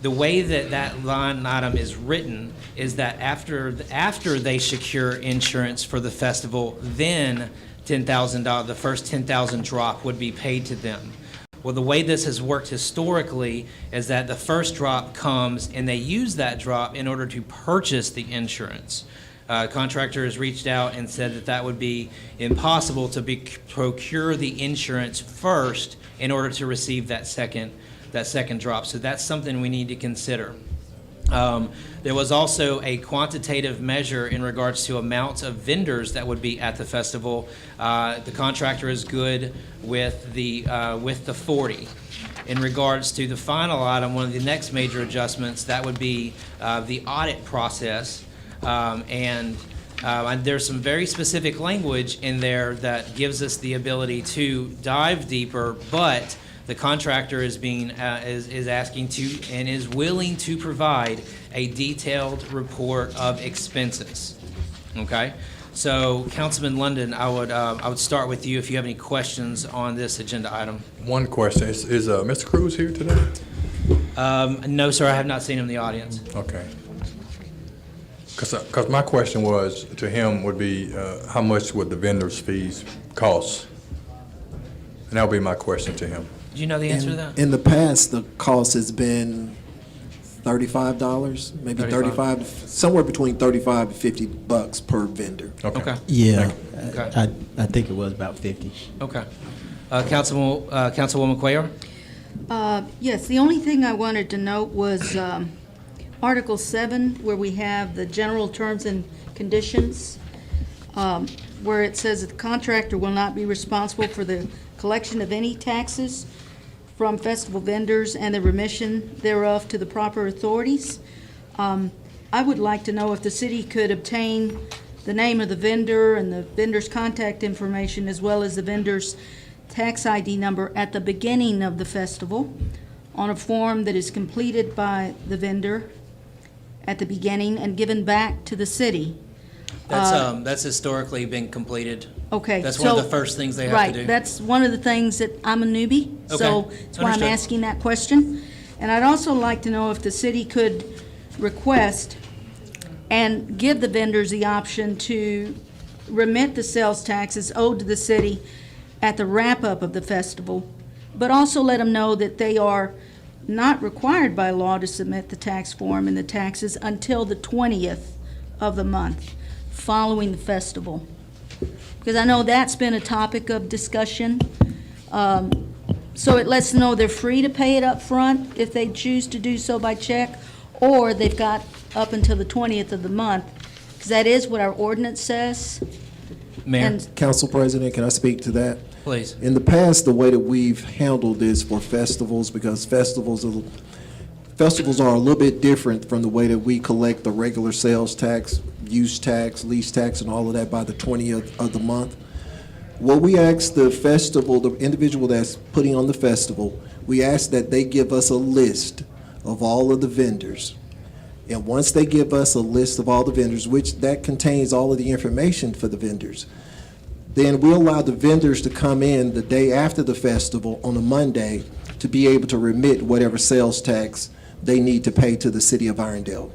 The way that line item is written is that after they secure insurance for the festival, then $10,000, the first $10,000 drop would be paid to them. Well, the way this has worked historically is that the first drop comes and they use that drop in order to purchase the insurance. Contractor has reached out and said that would be impossible to procure the insurance first in order to receive that second drop. So that's something we need to consider. There was also a quantitative measure in regards to amounts of vendors that would be at the festival. The contractor is good with the 40. In regards to the final item, one of the next major adjustments, that would be the audit process. And there's some very specific language in there that gives us the ability to dive deeper, but the contractor is asking to and is willing to provide a detailed report of expenses. Okay, so Councilman London, I would start with you if you have any questions on this agenda item. One question, is Mr. Cruz here today? No, sir, I have not seen him in the audience. Okay. Because my question was, to him, would be, how much would the vendor's fees cost? And that would be my question to him. Do you know the answer to that? In the past, the cost has been $35, maybe 35, somewhere between $35 to $50 per vendor. Okay. Yeah, Okay. I think it was about 50. Okay. Councilwoman Cuellar? Yes, the only thing I wanted to note was Article 7, where we have the general terms and conditions, where it says that the contractor will not be responsible for the collection of any taxes from festival vendors and the remission thereof to the proper authorities. I would like to know if the city could obtain the name of the vendor and the vendor's contact information, as well as the vendor's tax ID number at the beginning of the festival on a form that is completed by the vendor at the beginning and given back to the city. That's historically been completed. Okay. That's one of the first things they have to do. Right, that's one of the things that, I'm a newbie, so Okay, that's why I'm understood. asking that question. And I'd also like to know if the city could request and give the vendors the option to remit the sales taxes owed to the city at the wrap-up of the festival, but also let them know that they are not required by law to submit the tax form and the taxes until the 20th of the month following the festival. Because I know that's been a topic of discussion. So it lets them know they're free to pay it up front if they choose to do so by check, or they've got up until the 20th of the month, because that is what our ordinance says. Mayor, And- Council President, can I speak to that? please. In the past, the way that we've handled this for festivals, because festivals are a little bit different from the way that we collect the regular sales tax, use tax, lease tax, and all of that by the 20th of the month. What we ask the festival, the individual that's putting on the festival, we ask that they give us a list of all of the vendors. And once they give us a list of all the vendors, which that contains all of the information for the vendors, then we allow the vendors to come in the day after the festival on a Monday to be able to remit whatever sales tax they need to pay to the city of Irondale.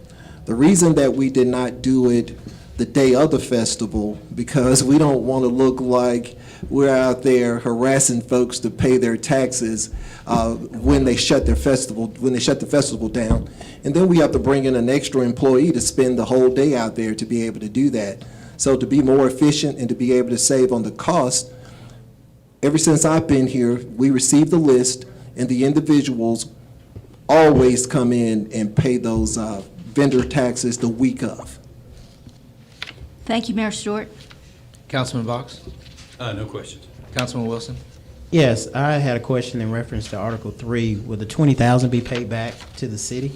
The reason that we did not do it the day of the festival, because we don't want to look like we're out there harassing folks to pay their taxes when they shut the festival down. And then we have to bring in an extra employee to spend the whole day out there to be able to do that. So to be more efficient and to be able to save on the cost, ever since I've been here, we receive the list, and the individuals always come in and pay those vendor taxes the week of. Thank you, Mayor Stewart. Councilman Box? No questions. Councilman Wilson? Yes, I had a question in reference to Article 3. Will the 20,000 be paid back to the city?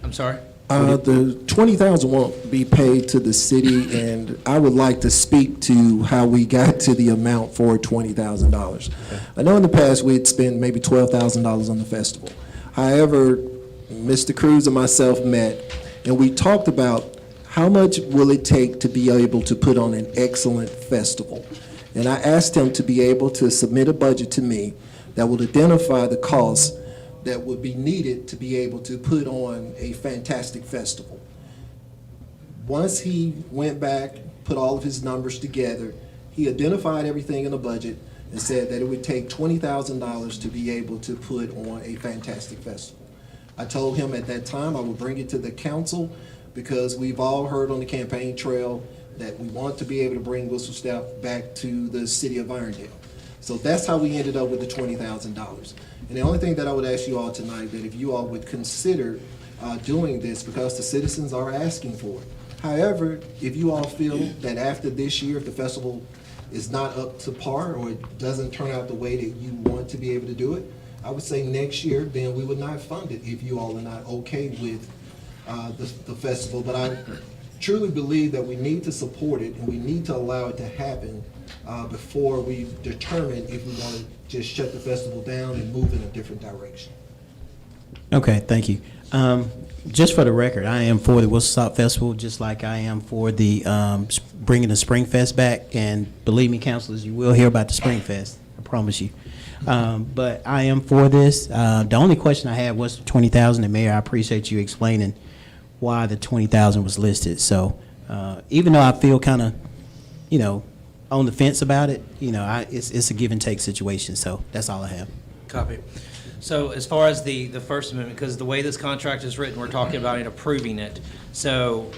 I'm sorry? The 20,000 won't be paid to the city, and I would like to speak to how we got to the amount for $20,000. I know in the past we'd spent maybe $12,000 on the festival. However, Mr. Cruz and myself met, and we talked about how much will it take to be able to put on an excellent festival. And I asked him to be able to submit a budget to me that would identify the costs that would be needed to be able to put on a fantastic festival. Once he went back, put all of his numbers together, he identified everything in the budget and said that it would take $20,000 to be able to put on a fantastic festival. I told him at that time I would bring it to the council because we've all heard on the campaign trail that we want to be able to bring Whistle Stop back to the city of Irondale. So that's how we ended up with the $20,000. And the only thing that I would ask you all tonight, that if you all would consider doing this, because the citizens are asking for it. However, if you all feel that after this year, if the festival is not up to par or it doesn't turn out the way that you want to be able to do it, I would say next year, then we would not fund it if you all are not okay with the festival. But I truly believe that we need to support it and we need to allow it to happen before we determine if we want to just shut the festival down and move in a different direction. Okay, thank you. Just for the record, I am for the Whistle Stop Festival, just like I am for the bringing the Spring Fest back. And believe me, councilors, you will hear about the Spring Fest. I promise you. But I am for this. The only question I had was the 20,000. And Mayor, I appreciate you explaining why the 20,000 was listed. So even though I feel kind of, on the fence about it, it's a give and take situation. So that's all I have. Copy. So as far as the First Amendment, because the way this contract is written, we're talking about it approving it. So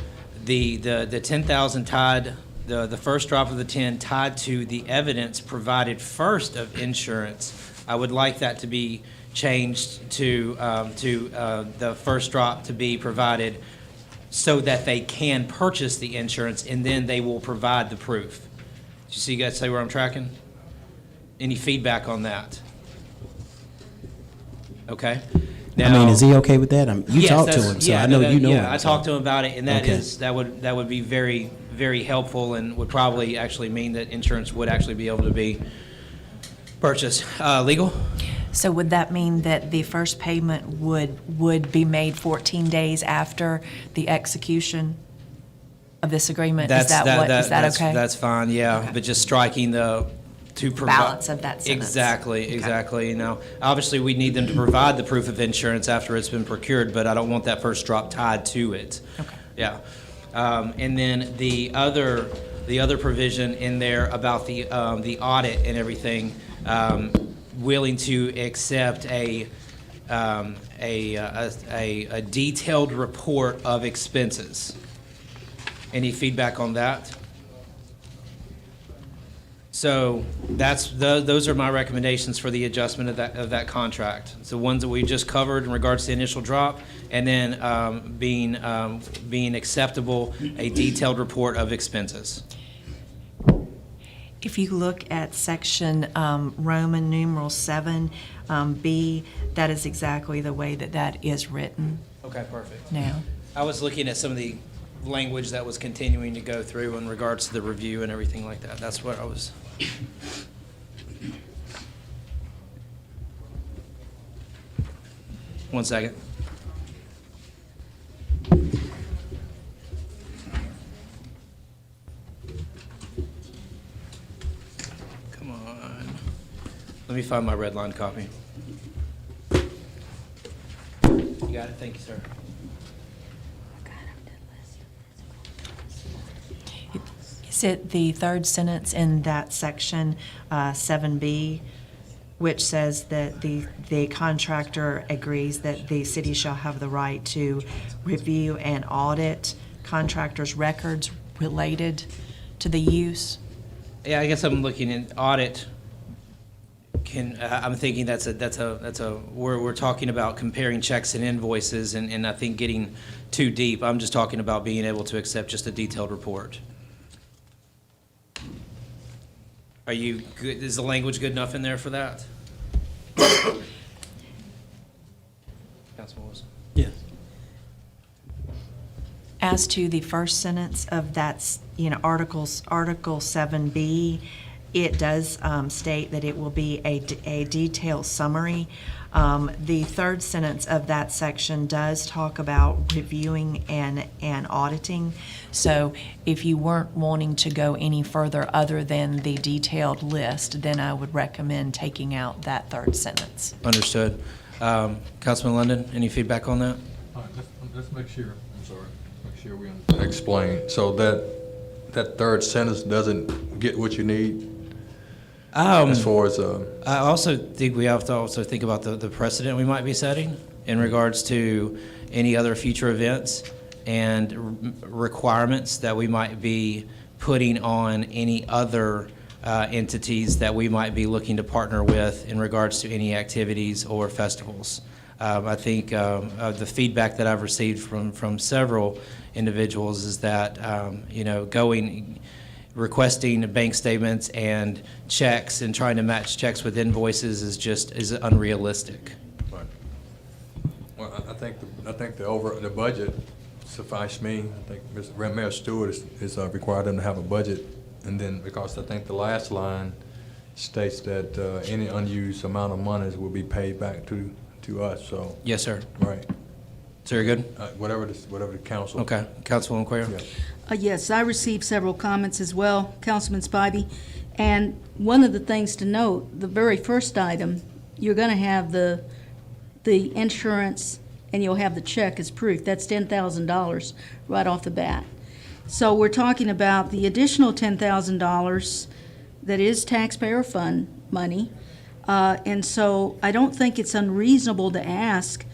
the 10,000 tied, the first drop of the 10 tied to the evidence provided first of insurance, I would like that to be changed to the first drop to be provided so that they can purchase the insurance and then they will provide the proof. Did you see, you guys say where I'm tracking? Any feedback on that? Okay. Now, is he okay with that? You yes, talked to him, so I know you know him. Yeah, I talked to him about it, and Okay. that would be very, very helpful, and would probably actually mean that insurance would actually be able to be purchased. Legal? So would that mean that the first payment would be made 14 days after the execution of this agreement? Is that okay? That's fine, yeah, Okay. but just striking the to provide balance of that sentence. Exactly. Obviously, we need them to provide the proof of insurance after it's been procured, but I don't want that first drop tied to it. Okay. Yeah. And then the other provision in there about the audit and everything, willing to accept a detailed report of expenses. Any feedback on that? So those are my recommendations for the adjustment of that contract. It's the ones that we just covered in regards to the initial drop, and then being acceptable, a detailed report of expenses. If you look at section Roman numeral 7, B, that is exactly the way that is written Okay, perfect. now. I was looking at some of the language that was continuing to go through in regards to the review and everything like that. That's what I was. One second. Come on. Let me find my red line copy. You got it? Thank you, sir. Is it the third sentence in that section, 7B, which says that the contractor agrees that the city shall have the right to review and audit contractors' records related to the use? Yeah, I guess I'm looking at audit I'm thinking we're talking about comparing checks and invoices, and I think getting too deep. I'm just talking about being able to accept just a detailed report. Are you good? Is the language good enough in there for that? Councilman Wilson? Yes. As to the first sentence of that, Article 7B, it does state that it will be a detailed summary. The third sentence of that section does talk about reviewing and auditing. So if you weren't wanting to go any further other than the detailed list, then I would recommend taking out that third sentence. Understood. Councilman London, any feedback on that? All right, let's make sure, I'm sorry, make sure we understand. Explain, so that third sentence doesn't get what you need? As far as I also think we have to also think about the precedent we might be setting in regards to any other future events and requirements that we might be putting on any other entities that we might be looking to partner with in regards to any activities or festivals. I think the feedback that I've received from several individuals is that requesting bank statements and checks and trying to match checks with invoices is unrealistic. Right. Well, I think the budget suffice me. I think Mayor Stewart is required them to have a budget, and then because I think the last line states that any unused amount of monies will be paid back to us. So yes, sir. Right. So you're good? Whatever the council. Okay, Councilwoman Cuellar. Yeah. Yes, I received several comments as well, Councilman Spivey. And one of the things to note, the very first item, you're going to have the insurance and you'll have the check as proof. That's $10,000 right off the bat. So we're talking about the additional $10,000 that is taxpayer fund money. And so I don't think it's unreasonable to ask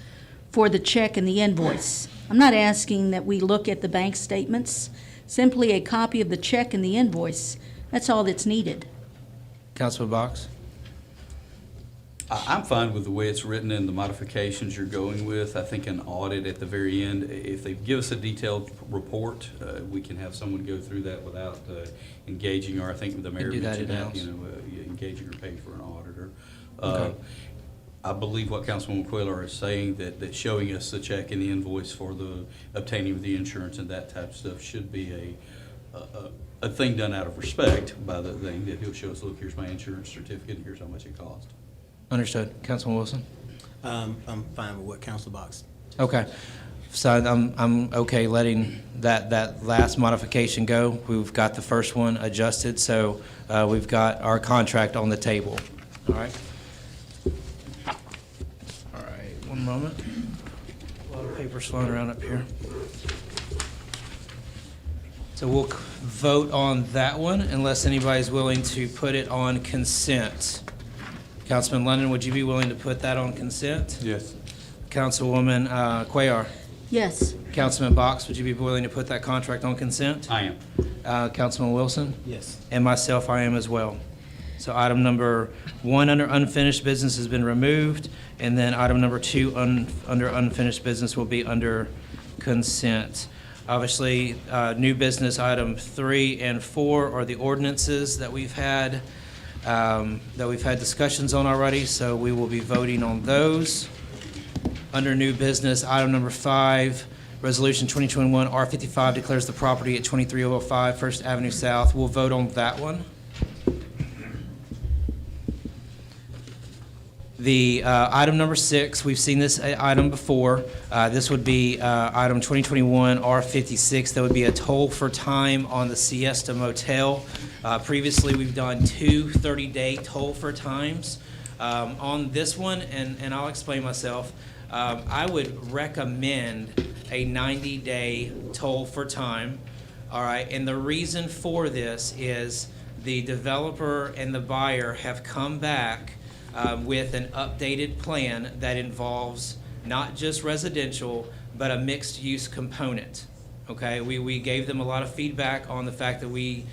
for the check and the invoice. I'm not asking that we look at the bank statements, simply a copy of the check and the invoice. That's all that's needed. Councilman Box? I'm fine with the way it's written and the modifications you're going with. I think an audit at the very end, if they give us a detailed report, we can have someone go through that without engaging, or I think the mayor mentioned that, engaging or paying for an auditor. Okay. I believe what Councilwoman Cuellar is saying, that showing us the check and the invoice for the obtaining of the insurance and that type of stuff should be a thing done out of respect by the thing, that he'll show us, look, here's my insurance certificate, and here's how much it cost. Understood. Councilman Wilson? I'm fine with what Council Box. Okay. So I'm okay letting that last modification go. We've got the first one adjusted, so we've got our contract on the table. All right? All right, one moment. A lot of papers flying around up here. So we'll vote on that one unless anybody's willing to put it on consent. Councilman London, would you be willing to put that on consent? Yes. Councilwoman Cuellar? Yes. Councilman Box, would you be willing to put that contract on consent? I am. Councilman Wilson? Yes. And myself, I am as well. So item number 1 under unfinished business has been removed, and then item number 2 under unfinished business will be under consent. Obviously, new business item 3 and 4 are the ordinances that we've had discussions on already, so we will be voting on those. Under new business, item number 5, Resolution 2021 R55 declares the property at 2305 First Avenue South. We'll vote on that one. The item number 6, we've seen this item before. This would be item 2021 R56. That would be a toll for time on the Siesta Motel. Previously, we've done 2 30-day toll for times. On this one, and I'll explain myself, I would recommend a 90-day toll for time. All right, and the reason for this is the developer and the buyer have come back with an updated plan that involves not just residential, but a mixed-use component. Okay, we gave them a lot of feedback on the fact that we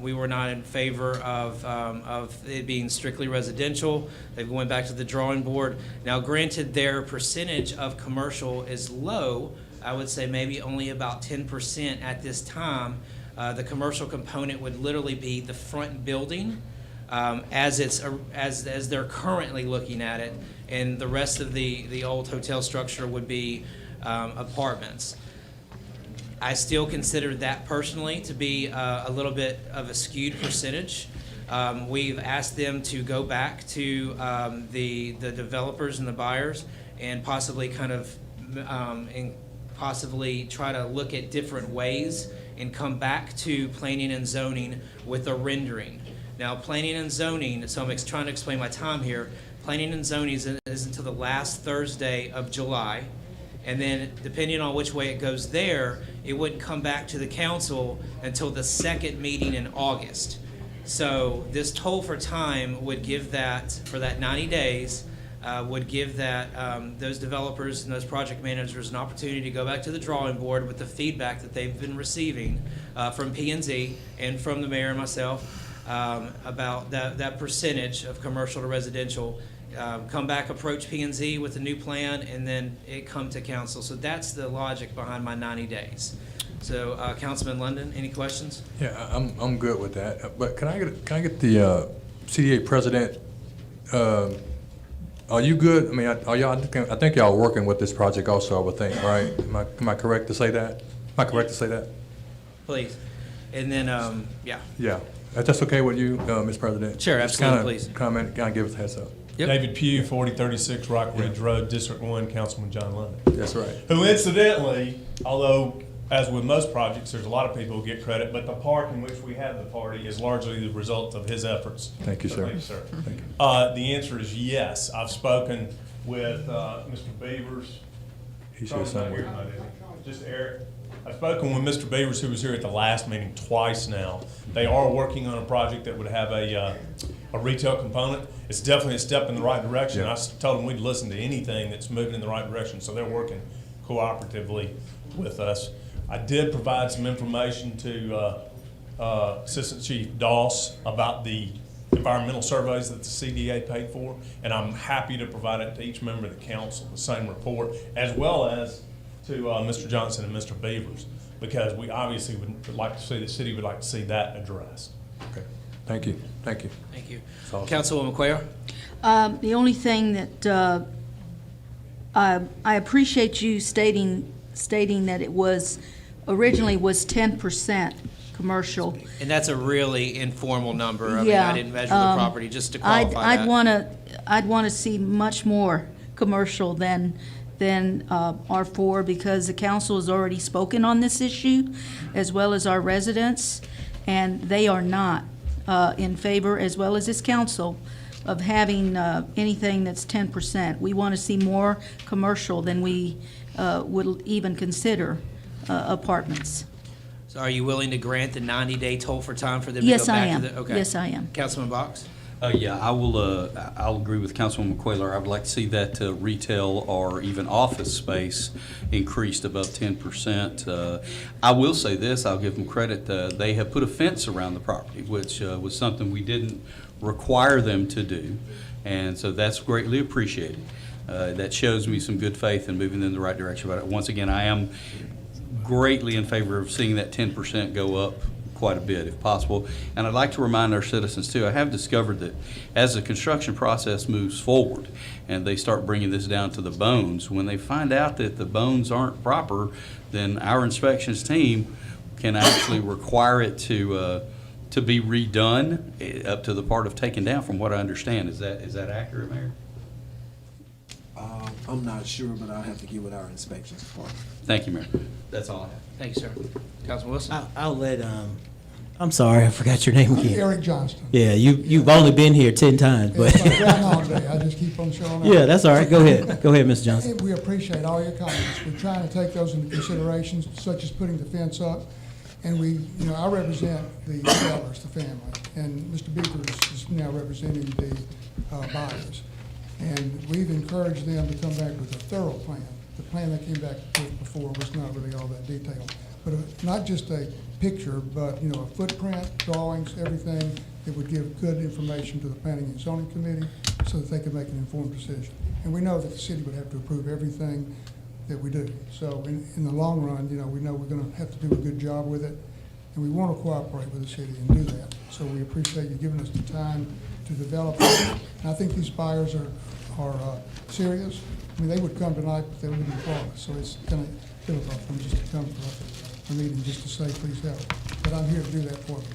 We were not in favor of it being strictly residential. They've went back to the drawing board. Now, granted, their percentage of commercial is low. I would say maybe only about 10% at this time. The commercial component would literally be the front building as they're currently looking at it, and the rest of the old hotel structure would be apartments. I still consider that personally to be a little bit of a skewed percentage. We've asked them to go back to the developers and the buyers and possibly possibly try to look at different ways and come back to planning and zoning with a rendering. Now, planning and zoning, so I'm trying to explain my time here. Planning and zoning is until the last Thursday of July. And then depending on which way it goes there, it wouldn't come back to the council until the second meeting in August. So this toll for time would give that, for that 90 days, would give that those developers and those project managers an opportunity to go back to the drawing board with the feedback that they've been receiving from P&Z and from the mayor and myself about that percentage of commercial to residential. Come back, approach P&Z with a new plan, and then it come to council. So that's the logic behind my 90 days. So, Councilman London, any questions? Yeah, I'm good with that. But can I get the CDA president? Are you good? I mean, are y'all? I think y'all are working with this project also, I would think, right? Am I correct to say that? Am I correct to say that? Please. And then, yeah. Yeah. That's okay with you, Mr. President? Sure, Just absolutely, kinda please. Comment, kind of give us a heads up. Yep. David Pugh, 4036 Rock Ridge Road, District 1, Councilman John London. That's right. Who incidentally, although as with most projects, there's a lot of people who get credit, but the park in which we had the party is largely the result of his efforts. Thank you, So sir. Thank you, sir. Thank you. The answer is yes. I've spoken with Mr. Beavers. He's here Probably not somewhere. tonight, is he? Just Eric. I've spoken with Mr. Beavers, who was here at the last meeting twice now. They are working on a project that would have a retail component. It's definitely a step in the right direction. Yeah. I told them we'd listen to anything that's moving in the right direction, so they're working cooperatively with us. I did provide some information to Assistant Chief Doss about the environmental surveys that the CDA paid for, and I'm happy to provide it to each member of the council, the same report, as well as to Mr. Johnson and Mr. Beavers, because we obviously would like to see, the city would like to see that addressed. Okay. Thank you. Thank you. Thank you. That's awesome. Councilwoman Cuellar? The only thing that I appreciate you stating that it was originally was 10% commercial. And that's a really informal number. I mean, Yeah, I didn't measure the property, just to qualify that. I'd want to see much more commercial than R4, because the council has already spoken on this issue, as well as our residents, and they are not in favor, as well as this council, of having anything that's 10%. We want to see more commercial than we would even consider apartments. So are you willing to grant the 90-day toll for time for them to Yes, go I back am. to the? Okay. Yes, I am. Councilman Box? Yeah, I will, I'll agree with Councilwoman Cuellar. I would like to see that retail or even office space increased above 10%. I will say this, I'll give them credit, they have put a fence around the property, which was something we didn't require them to do, and so that's greatly appreciated. That shows me some good faith in moving in the right direction about it. Once again, I am greatly in favor of seeing that 10% go up quite a bit if possible. And I'd like to remind our citizens too, I have discovered that as the construction process moves forward and they start bringing this down to the bones, when they find out that the bones aren't proper, then our inspections team can actually require it to be redone up to the part of taken down, from what I understand. Is that accurate, Mayor? I'm not sure, but I'll have to get with our inspections department. Thank you, Mayor. That's all I have. Thank you, sir. Councilman Wilson? I'll let, I'm sorry, I forgot your name again. Eric Johnston. Yeah, you've only been here 10 times, but. It's my Groundhog Day. I just keep on showing up. Yeah, that's all right. Go ahead. Go ahead, Mr. Johnson. We appreciate all your comments. We're trying to take those into consideration, such as putting the fence up. And I represent the sellers, the family, and Mr. Beavers is now representing the buyers. And we've encouraged them to come back with a thorough plan. The plan they came back with before was not really all that detailed. but not just a picture, but, you know, a footprint, drawings, everything that would give good information to the Planning and Zoning Committee so that they could make an informed decision. And we know that the city would have to approve everything that we do. So in the long run, you know we're gonna have to do a good job with it, and we want to cooperate with the city and do that. So we appreciate you giving us the time to develop it. And I think these buyers are serious. I mean, they would come tonight, but they wouldn't call us. So it's kind of difficult for them just to come to a meeting just to say, please help. But I'm here to do that for them.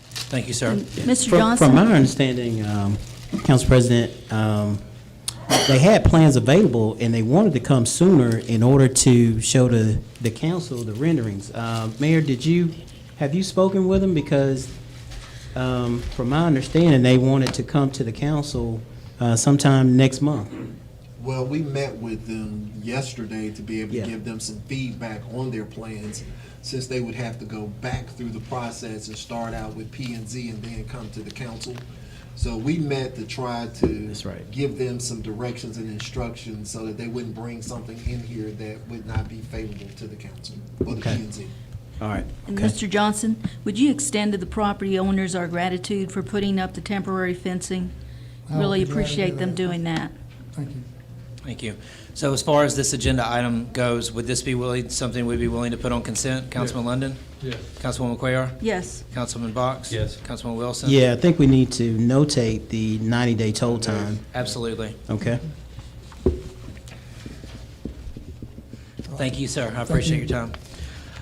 Thank you, sir. Mr. Johnson? From my understanding, Council President, they had plans available and they wanted to come sooner in order to show the council the renderings. Mayor, have you spoken with them? Because from my understanding, they wanted to come to the council sometime next month. Well, we met with them yesterday to be able to Yeah. give them some feedback on their plans, since they would have to go back through the process and start out with P&Z and then come to the council. So we met to try to That's right. give them some directions and instructions so that they wouldn't bring something in here that would not be favorable to the council or the Okay. P&Z. All right. And Okay. Mr. Johnson, would you extend to the property owners our gratitude for putting up the temporary fencing? I'll Really be glad to do appreciate them that. doing that. Thank you. Thank you. So as far as this agenda item goes, would this be something we'd be willing to put on consent? Councilman London? Yes. Councilwoman Cuellar? Yes. Councilman Box? Yes. Councilman Wilson? Yeah, I think we need to notate the 90-day toll time. Absolutely. Okay. Thank you, sir. I appreciate your time.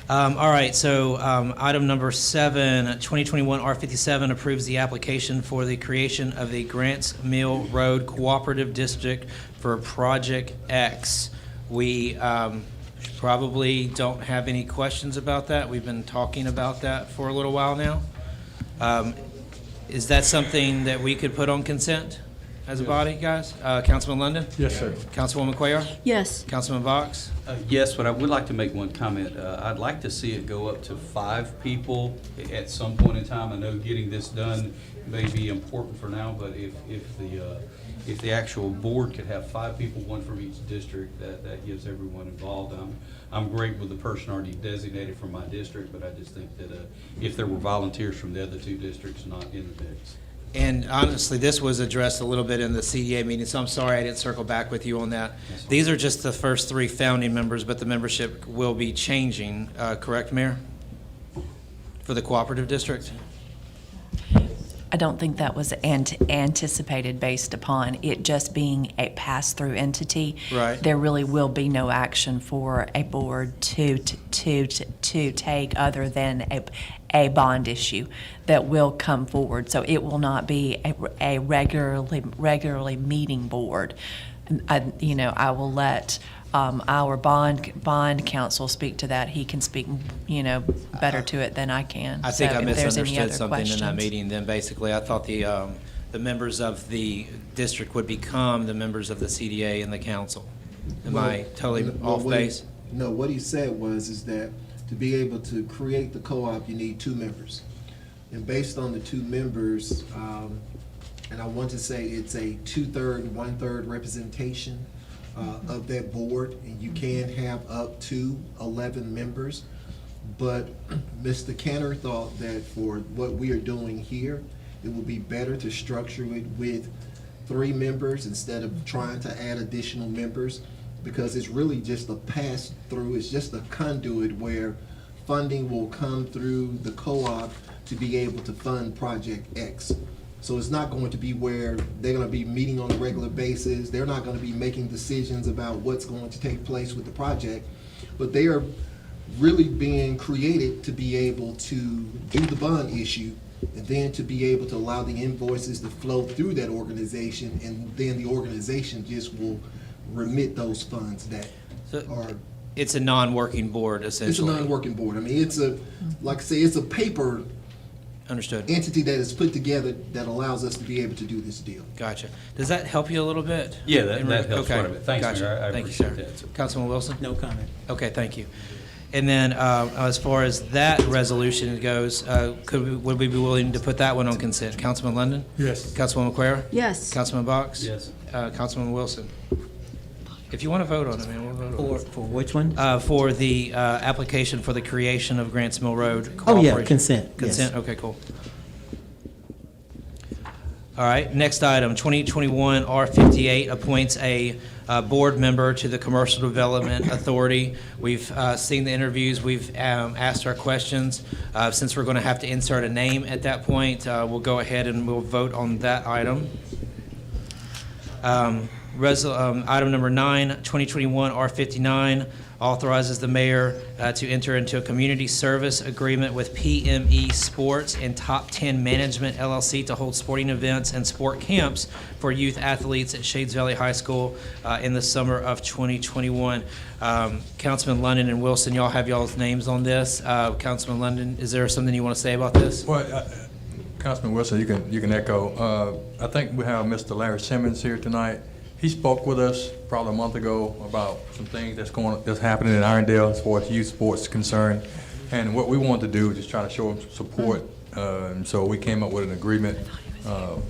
All right, so item number 7, 2021 R57 approves the application for the creation of the Grants Mill Road Cooperative District for Project X. We probably don't have any questions about that. We've been talking about that for a little while now. Is that something that we could put on consent as a body, guys? Councilman London? Yes, sir. Councilwoman Cuellar? Yes. Councilman Box? Yes, but I would like to make one comment. I'd like to see it go up to 5 people at some point in time. I know getting this done may be important for now, but if the actual board could have 5 people, 1 from each district, that gives everyone involved. I'm great with the person already designated from my district, but I just think that if there were volunteers from the other 2 districts not in the mix. And honestly, this was addressed a little bit in the CDA meeting, so I'm sorry I didn't circle back with you on that. These are just the first 3 founding members, but the membership will be changing, correct, Mayor? For the cooperative district? I don't think that was anticipated based upon it just being a pass-through entity. Right. There really will be no action for a board to take other than a bond issue that will come forward. So it will not be a regularly meeting board. I will let our bond counsel speak to that. He can speak, better to it than I can. I think So I if there's any misunderstood other something in that questions. meeting then, basically. I thought the members of the district would become the members of the CDA and the council. Am I totally off base? No, what he said is that to be able to create the co-op, you need 2 members. And based on the 2 members, and I want to say it's a 2/3, 1/3 representation of that board, and you can have up to 11 members. But Mr. Kenner thought that for what we are doing here, it would be better to structure it with 3 members instead of trying to add additional members, because it's really just a pass-through, it's just a conduit where funding will come through the co-op to be able to fund Project X. So it's not going to be where they're going to be meeting on a regular basis. They're not going to be making decisions about what's going to take place with the project, but they are really being created to be able to do the bond issue and then to be able to allow the invoices to flow through that organization, and then the organization just will remit those funds that are. It's a non-working board, essentially. It's a non-working board. I mean, like I say, it's a paper Understood. entity that is put together that allows us to be able to do this deal. Gotcha. Does that help you a little bit? Yeah, that helps Okay. quite a bit. Thanks, Gotcha. Mayor. I Thank you, appreciate sir. that. Councilman Wilson? No comment. Okay, thank you. And then, as far as that resolution goes, would we be willing to put that one on consent? Councilman London? Yes. Councilwoman Cuellar? Yes. Councilman Box? Yes. Councilman Wilson? If you want to vote on it, man, we'll vote on it. For which one? For the application for the creation of Grants Mill Road. Oh, yeah, Cooperation. consent, yes. Consent, okay, cool. All right, next item, 2021 R58 appoints a board member to the Commercial Development Authority. We've seen the interviews, we've asked our questions. Since we're going to have to insert a name at that point, we'll go ahead and we'll vote on that item. Item number 9, 2021 R59 authorizes the mayor to enter into a community service agreement with PME Sports and Top 10 Management LLC to hold sporting events and sport camps for youth athletes at Shades Valley High School in the summer of 2021. Councilman London and Wilson, y'all have y'all's names on this. Councilman London, is there something you want to say about this? Well, Councilman Wilson, you can echo. I think we have Mr. Larry Simmons here tonight. He spoke with us probably a month ago about some things that's happening in Irondale as far as youth sports is concerned. And what we wanted to do is just try to show him support. And so we came up with an agreement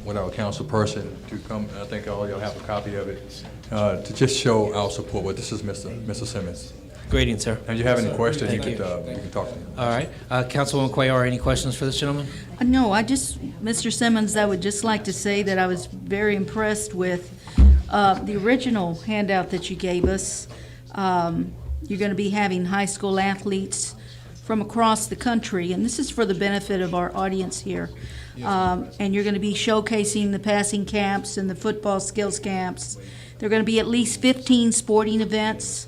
with our council person to come, I think all y'all have a copy of it, to just show our support. But this is Mr. Simmons. Greetings, sir. If you have any questions, Thank you you. can talk to him. All right. Councilwoman Cuellar, any questions for this gentleman? No, Mr. Simmons, I would just like to say that I was very impressed with the original handout that you gave us. You're going to be having high school athletes from across the country, and this is for the benefit of our audience here. And you're going to be showcasing the passing camps and the football skills camps. There are going to be at least 15 sporting events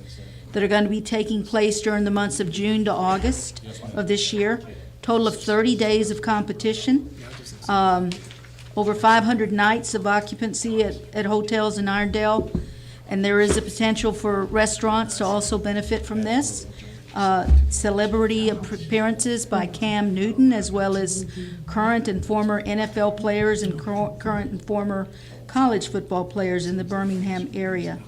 that are going to be taking place during the months of June to August of this year. Total of 30 days of competition. Over 500 nights of occupancy at hotels in Irondale, and there is a potential for restaurants to also benefit from this. Celebrity appearances by Cam Newton, as well as current and former NFL players and current and former college football players in the Birmingham area.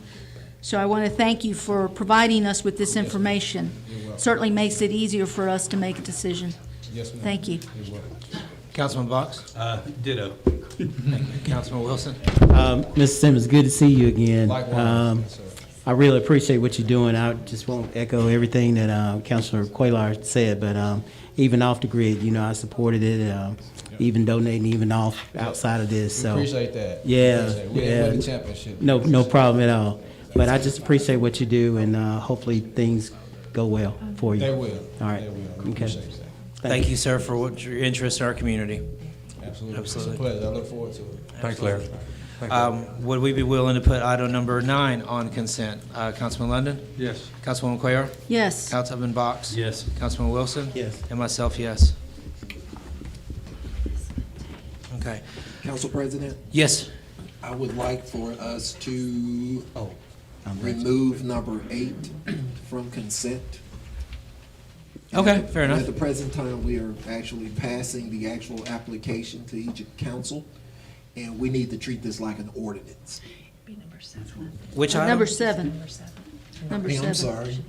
So I want to thank you for providing us with this information. Certainly makes it easier for us to make a decision. Yes, ma'am. Thank you. Councilman Box? Ditto. Thank you. Councilman Wilson? Mr. Simmons, good to see you again. Likewise. Yes, sir. I really appreciate what you're doing. I just want to echo everything that Councilor Cuellar said, but even off the grid, I supported it, even donating even outside of this. We So appreciate that. Yeah, We didn't win the yeah. championship. No problem at all. But I just appreciate what you do, and hopefully things go well for you. They will. All right. They will. We Okay. appreciate that. Thank you, sir, for your interest in our community. Absolutely. Absolutely. It's a pleasure. I look forward to it. Thanks, Larry. Would we be willing to put item number 9 on consent? Councilman London? Yes. Councilwoman Cuellar? Yes. Councilman Box? Yes. Councilman Wilson? Yes. And myself, yes. Okay. Council President, Yes. I would like for us to remove number 8 from consent. Okay, fair enough. At the present time, we are actually passing the actual application to each council, and we need to treat this like an ordinance. Which item? Number 7. Number Hey, I'm 7. sorry.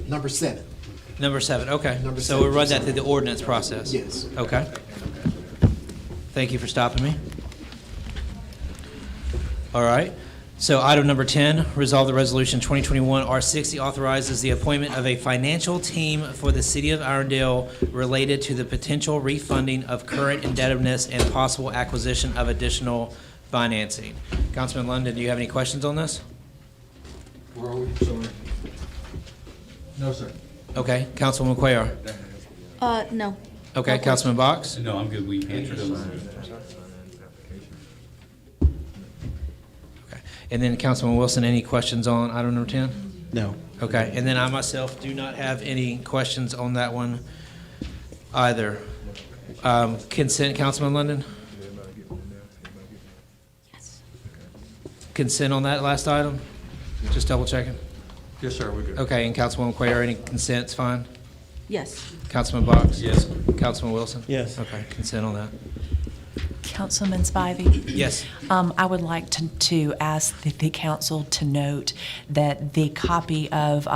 Number 7. Number 7, okay. Number So we'll 7, run that sorry. through the ordinance process? Yes. Okay. Thank you for stopping me. All right. So item number 10, resolve the resolution 2021 R60 authorizes the appointment of a financial team for the city of Irondale related to the potential refunding of current indebtedness and possible acquisition of additional financing. Councilman London, do you have any questions on this? Where are we? Sorry. No, sir. Okay. Councilwoman Cuellar? No. Okay. No Councilman Box? No, I'm good. We answered those. And then Councilman Wilson, any questions on item number 10? No. Okay, and then I myself do not have any questions on that one either. Consent, Councilman London? Consent on that last item? Just double checking. Yes, sir, we're good. Okay, and Councilwoman Cuellar, any consent's fine? Yes. Councilman Box? Yes. Councilman Wilson? Yes. Okay, consent on that. Councilman Spivey? Yes. I would like to ask the council to note that the copy of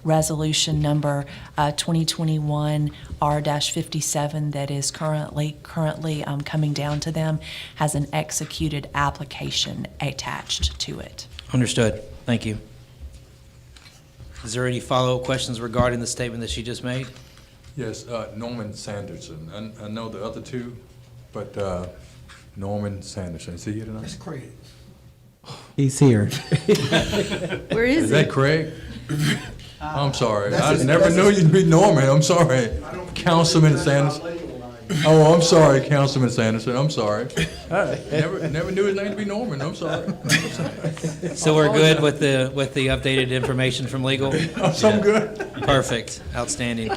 resolution number 2021 R-57 that is currently coming down to them has an executed application attached to it. Understood. Thank you. Is there any follow-up questions regarding the statement that she just made? Yes, Norman Sanderson. I know the other two, but Norman Sanderson, is he here tonight? That's Craig. He's here. Where is Is he? that Craig? I'm sorry. I That's never knew you'd be Norman. I'm sorry. Councilman Sanderson. Oh, I'm sorry, Councilman Sanderson. I'm sorry. I never knew his name to be Norman. I'm sorry. So we're good with the updated information from legal? I'm good. Perfect. Outstanding.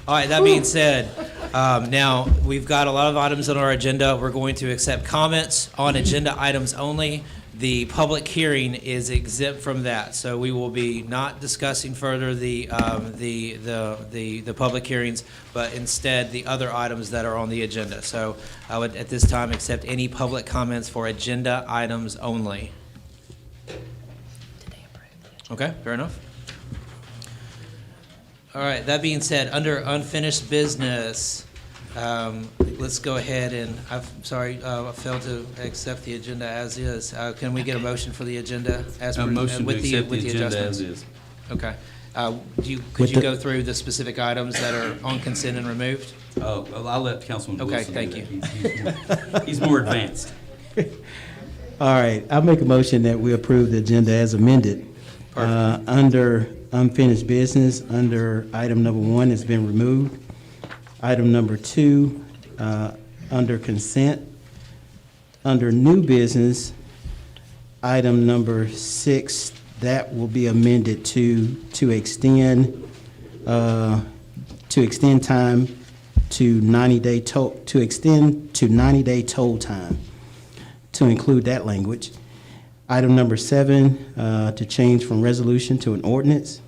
All right, that being said, now, we've got a lot of items on our agenda. We're going to accept comments on agenda items only. The public hearing is exempt from that, so we will be not discussing further the public hearings, but instead the other items that are on the agenda. So I would, at this time, accept any public comments for agenda items only. Okay, fair enough. All right, that being said, under unfinished business, let's go ahead and, I failed to accept the agenda as is. Can we get a motion for the agenda as A motion to with accept the agenda adjustments? as is. Okay. Could you go through the specific items that are on consent and removed? Oh, well, I'll let Councilman Okay, Wilson do thank that. He's more advanced. All right, I'll make a motion that we approve the agenda as amended. Under unfinished business, under item number 1 has been removed. Item number 2, under consent. Under new business, item number 6, that will be amended to extend time to 90-day to 90-day toll time, to include that language. Item number 7, to change from resolution to an ordinance.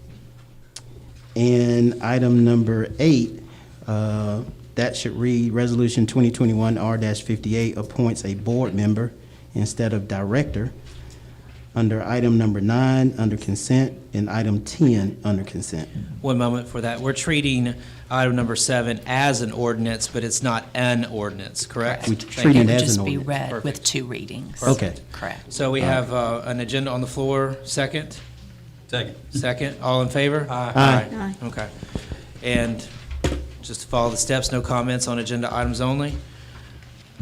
And item number 8, that should read, Resolution 2021 R-58 appoints a board member instead of director. Under item number 9, under consent, and item 10, under consent. One moment for that. We're treating item number 7 as an ordinance, but it's not an ordinance, correct? We Thank treat you. it as Just an be ordinance. read with 2 readings. Okay. Correct. So we have an agenda on the floor. Second? Second. Second. All in favor? Aye. Aye. Okay. And just to follow the steps, no comments on agenda items only.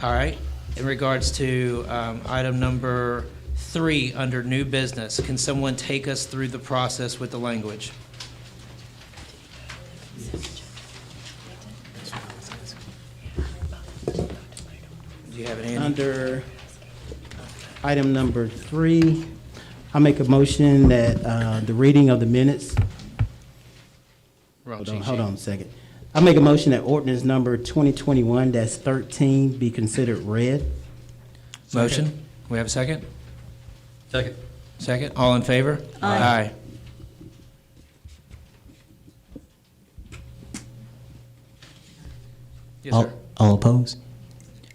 All right. In regards to item number 3, under new business, can someone take us through the process with the language? Do you have it, Andy? Under item number 3, I make a motion that the reading of the minutes. Wrong Hold on a second. I make a motion that ordinance number 2021-13 be considered read. Motion? We have a second? Second. Second. All in favor? Aye. Yes, sir. All opposed?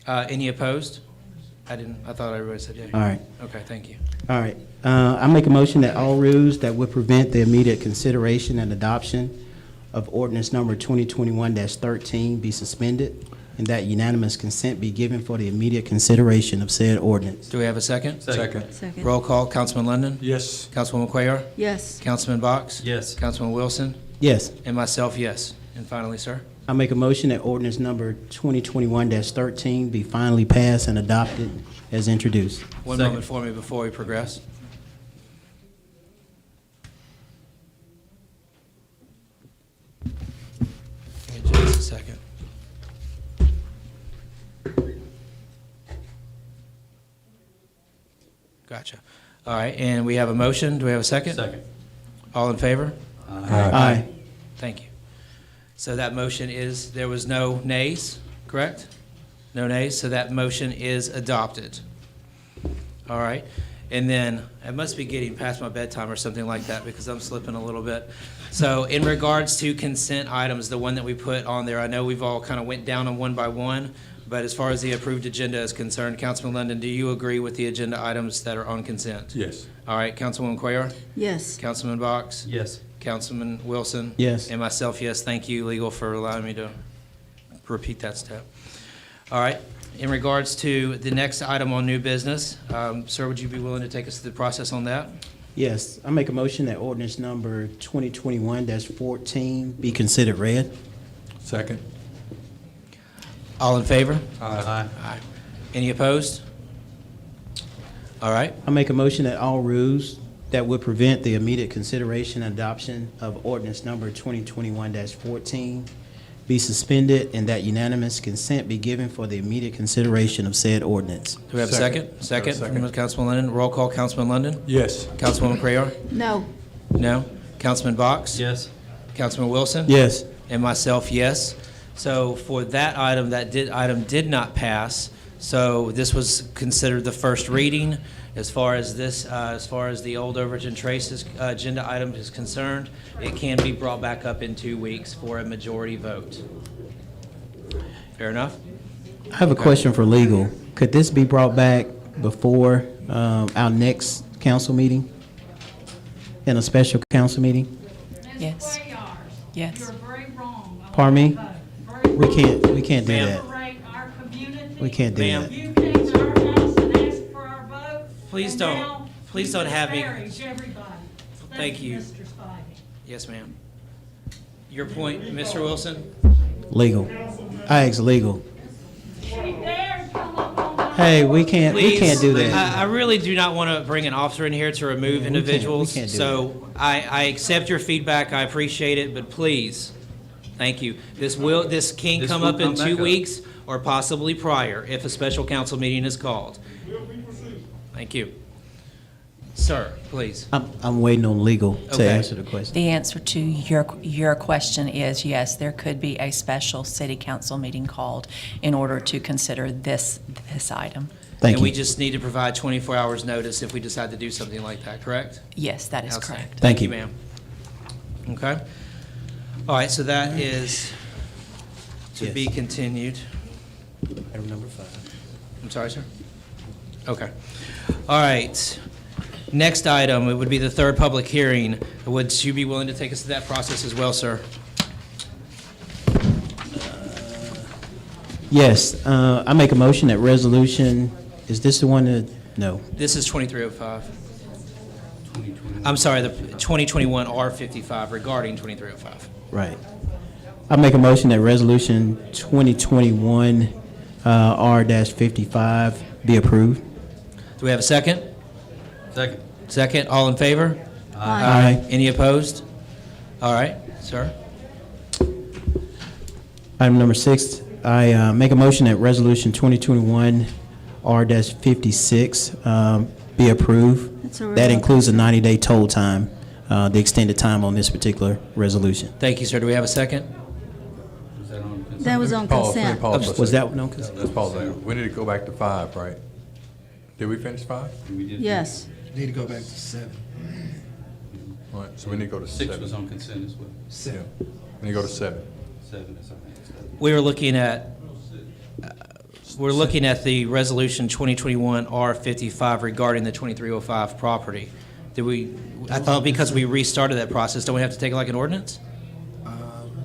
Any opposed? I thought everybody said yea. All right. Okay, thank you. All right. I make a motion that all rules that would prevent the immediate consideration and adoption of ordinance number 2021-13 be suspended, and that unanimous consent be given for the immediate consideration of said ordinance. Do we have a second? Second. Second. Roll call, Councilman London? Yes. Councilwoman Cuellar? Yes. Councilman Box? Yes. Councilman Wilson? Yes. And myself, yes. And finally, sir? I make a motion that ordinance number 2021-13 be finally passed and adopted as introduced. One moment for me before we progress. Give me just a second. Gotcha. All right, and we have a motion. Do we have a second? Second. All in favor? Aye. Thank you. So that motion is, there was no nays, correct? No nays, so that motion is adopted. All right, and then, I must be getting past my bedtime or something like that because I'm slipping a little bit. So in regards to consent items, the one that we put on there, I know we've all kind of went down on one by one, But as far as the approved agenda is concerned, Councilman London, do you agree with the agenda items that are on consent? Yes. All right, Councilwoman Cuellar? Yes. Councilman Box? Yes. Councilman Wilson? Yes. And myself, yes. Thank you, legal, for allowing me to repeat that step. All right, in regards to the next item on new business, sir, would you be willing to take us through the process on that? Yes, I make a motion that ordinance number 2021-14 be considered read. Second. All in favor? Aye. Aye. Any opposed? All right. I make a motion that all rules that would prevent the immediate consideration and adoption of ordinance number 2021-14 be suspended and that unanimous consent be given for the immediate consideration of said ordinance. Do we have a second? Second from Councilman London. Roll call, Councilman London? Yes. Councilwoman Cuellar? No. No. Councilman Box? Yes. Councilman Wilson? Yes. And myself, yes. So for that item, item did not pass. So this was considered the first reading. As far as this, as far as the old Overton Trace's agenda item is concerned, it can be brought back up in 2 weeks for a majority vote. Fair enough? I have a question for legal. Could this be brought back before our next council meeting? In a special council meeting? Yes. Yes. You're very wrong. Pardon me? We can't do that. Separate our community. We can't do Ma'am. that. You came to our house and asked for our vote. Please and don't. now Please you don't have me. disparage everybody. Thank you. Mr. Spivey. Yes, ma'am. Your point, Mr. Wilson? Legal. I ask legal. She dared come up on my Hey, we can't do that. I really do not want to bring an officer in here to remove individuals. can't do So I accept your feedback. I appreciate it, but please, thank you. This can come will up in come back 2 up. weeks or possibly prior if a special council meeting is called. Thank you. Sir, please. I'm waiting on legal to Okay. answer the question. The answer to your question is yes, there could be a special city council meeting called in order to consider this item. Thank And we you. just need to provide 24 hours notice if we decide to do something like that, correct? Yes, that is Outstanding. correct. Thank you. Ma'am. Okay. All right, so that is to Yes. be continued. Item number 5. I'm sorry, sir? Okay. All right. Next item, it would be the third public hearing. Would you be willing to take us through that process as well, sir? Yes, I make a motion that resolution, is this the one that, no. This is 2305. I'm sorry, the 2021 R55 regarding 2305. Right. I make a motion that resolution 2021 R-55 be approved. Do we have a second? Second. Second, all in favor? Aye. Any opposed? All right, sir. Item number 6, I make a motion that resolution 2021 R-56 be approved. That's all That right. includes a 90-day toll time, the extended time on this particular resolution. Thank you, sir. Do we have a second? Is that on consent? That was on Pause, consent. pause for a Was second. that no consent? Let's pause there. We need to go back to 5, right? Did we finish 5? We did. Yes. Need to go back to 7. All right, so we need to go to 7. 6 was on consent as well. Yeah. We need to go to 7. 7 is, I think. We were looking at, we're looking at the resolution 2021 R55 regarding the 2305 property. Did we, I thought because we restarted that process, don't we have to take like an ordinance?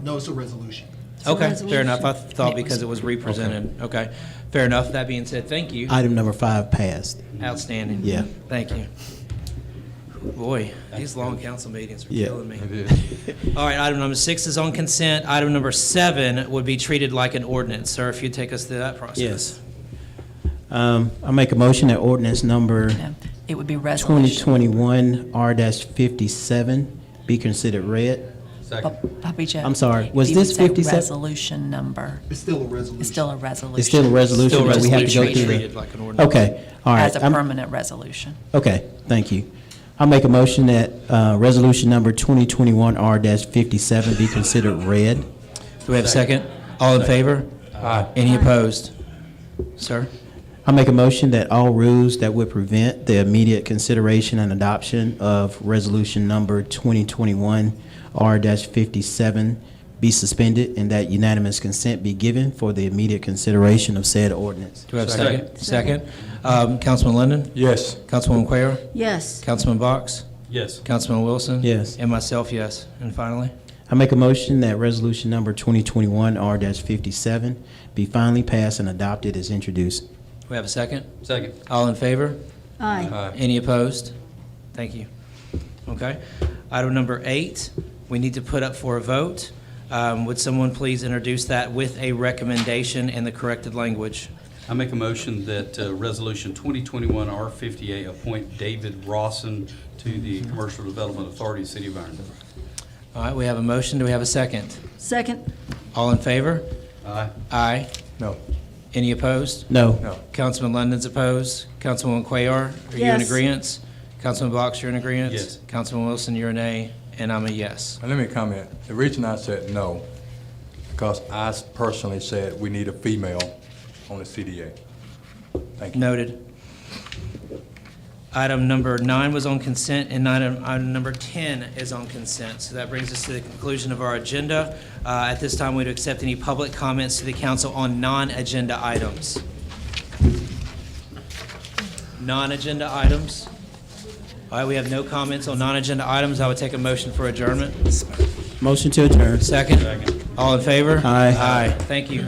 No, it's a resolution. a Okay, fair resolution. enough. I thought because it was represented. Okay, fair enough. That being said, thank you. Item number 5 passed. Outstanding. Yeah. Thank you. Boy, these long council meetings are Yeah. killing me. It is. All right, item number 6 is on consent. Item number 7 would be treated like an ordinance. Sir, if you'd take us through that process. Yes. I make a motion that ordinance number No, it would be resolution. 2021 R-57 be considered read. Second. Papi Joe. I'm sorry, was you would this say 57? Resolution number. It's still a resolution. It's still a resolution. It's still a resolution, Still but we have to go resolution through treated the... like an ordinance. Okay, all right. As a permanent resolution. Okay, thank you. I'll make a motion that resolution number 2021 R-57 be considered read. Do we have a second? All in favor? Aye. Any opposed? Sir? I'll make a motion that all rules that would prevent the immediate consideration and adoption of resolution number 2021 R-57 be suspended and that unanimous consent be given for the immediate consideration of said ordinance. Do we have a second? Second. Councilman Linden? Yes. Councilwoman Quayle? Yes. Councilman Box? Yes. Councilman Wilson? Yes. And myself, yes. And finally? I make a motion that resolution number 2021 R-57 be finally passed and adopted as introduced. Do we have a second? Second. All in favor? Aye. Any opposed? Thank you. Okay. Item number 8, we need to put up for a vote. Would someone please introduce that with a recommendation and the corrected language? I make a motion that Resolution 2021 R58 appoint David Rawson to the Commercial Development Authority, City of Irondale. All right, we have a motion. Do we have a second? Second. All in favor? Aye. Aye. No. Any opposed? No. No. Councilman London's opposed. Councilwoman Cuellar, are you in Yes. agreement? Councilman Box, you're in agreement? Yes. Councilman Wilson, you're a nay, and I'm a yes. And let me comment. The reason I said no, because I personally said we need a female on the CDA. Thank you. Noted. Item number 9 was on consent, and item number 10 is on consent. So that brings us to the conclusion of our agenda. At this time, we'd accept any public comments to the council on non-agenda items. Non-agenda items. All right, we have no comments on non-agenda items. I would take a motion for adjournment. Motion to adjourn. Second. All in favor? Aye. Aye. Thank you.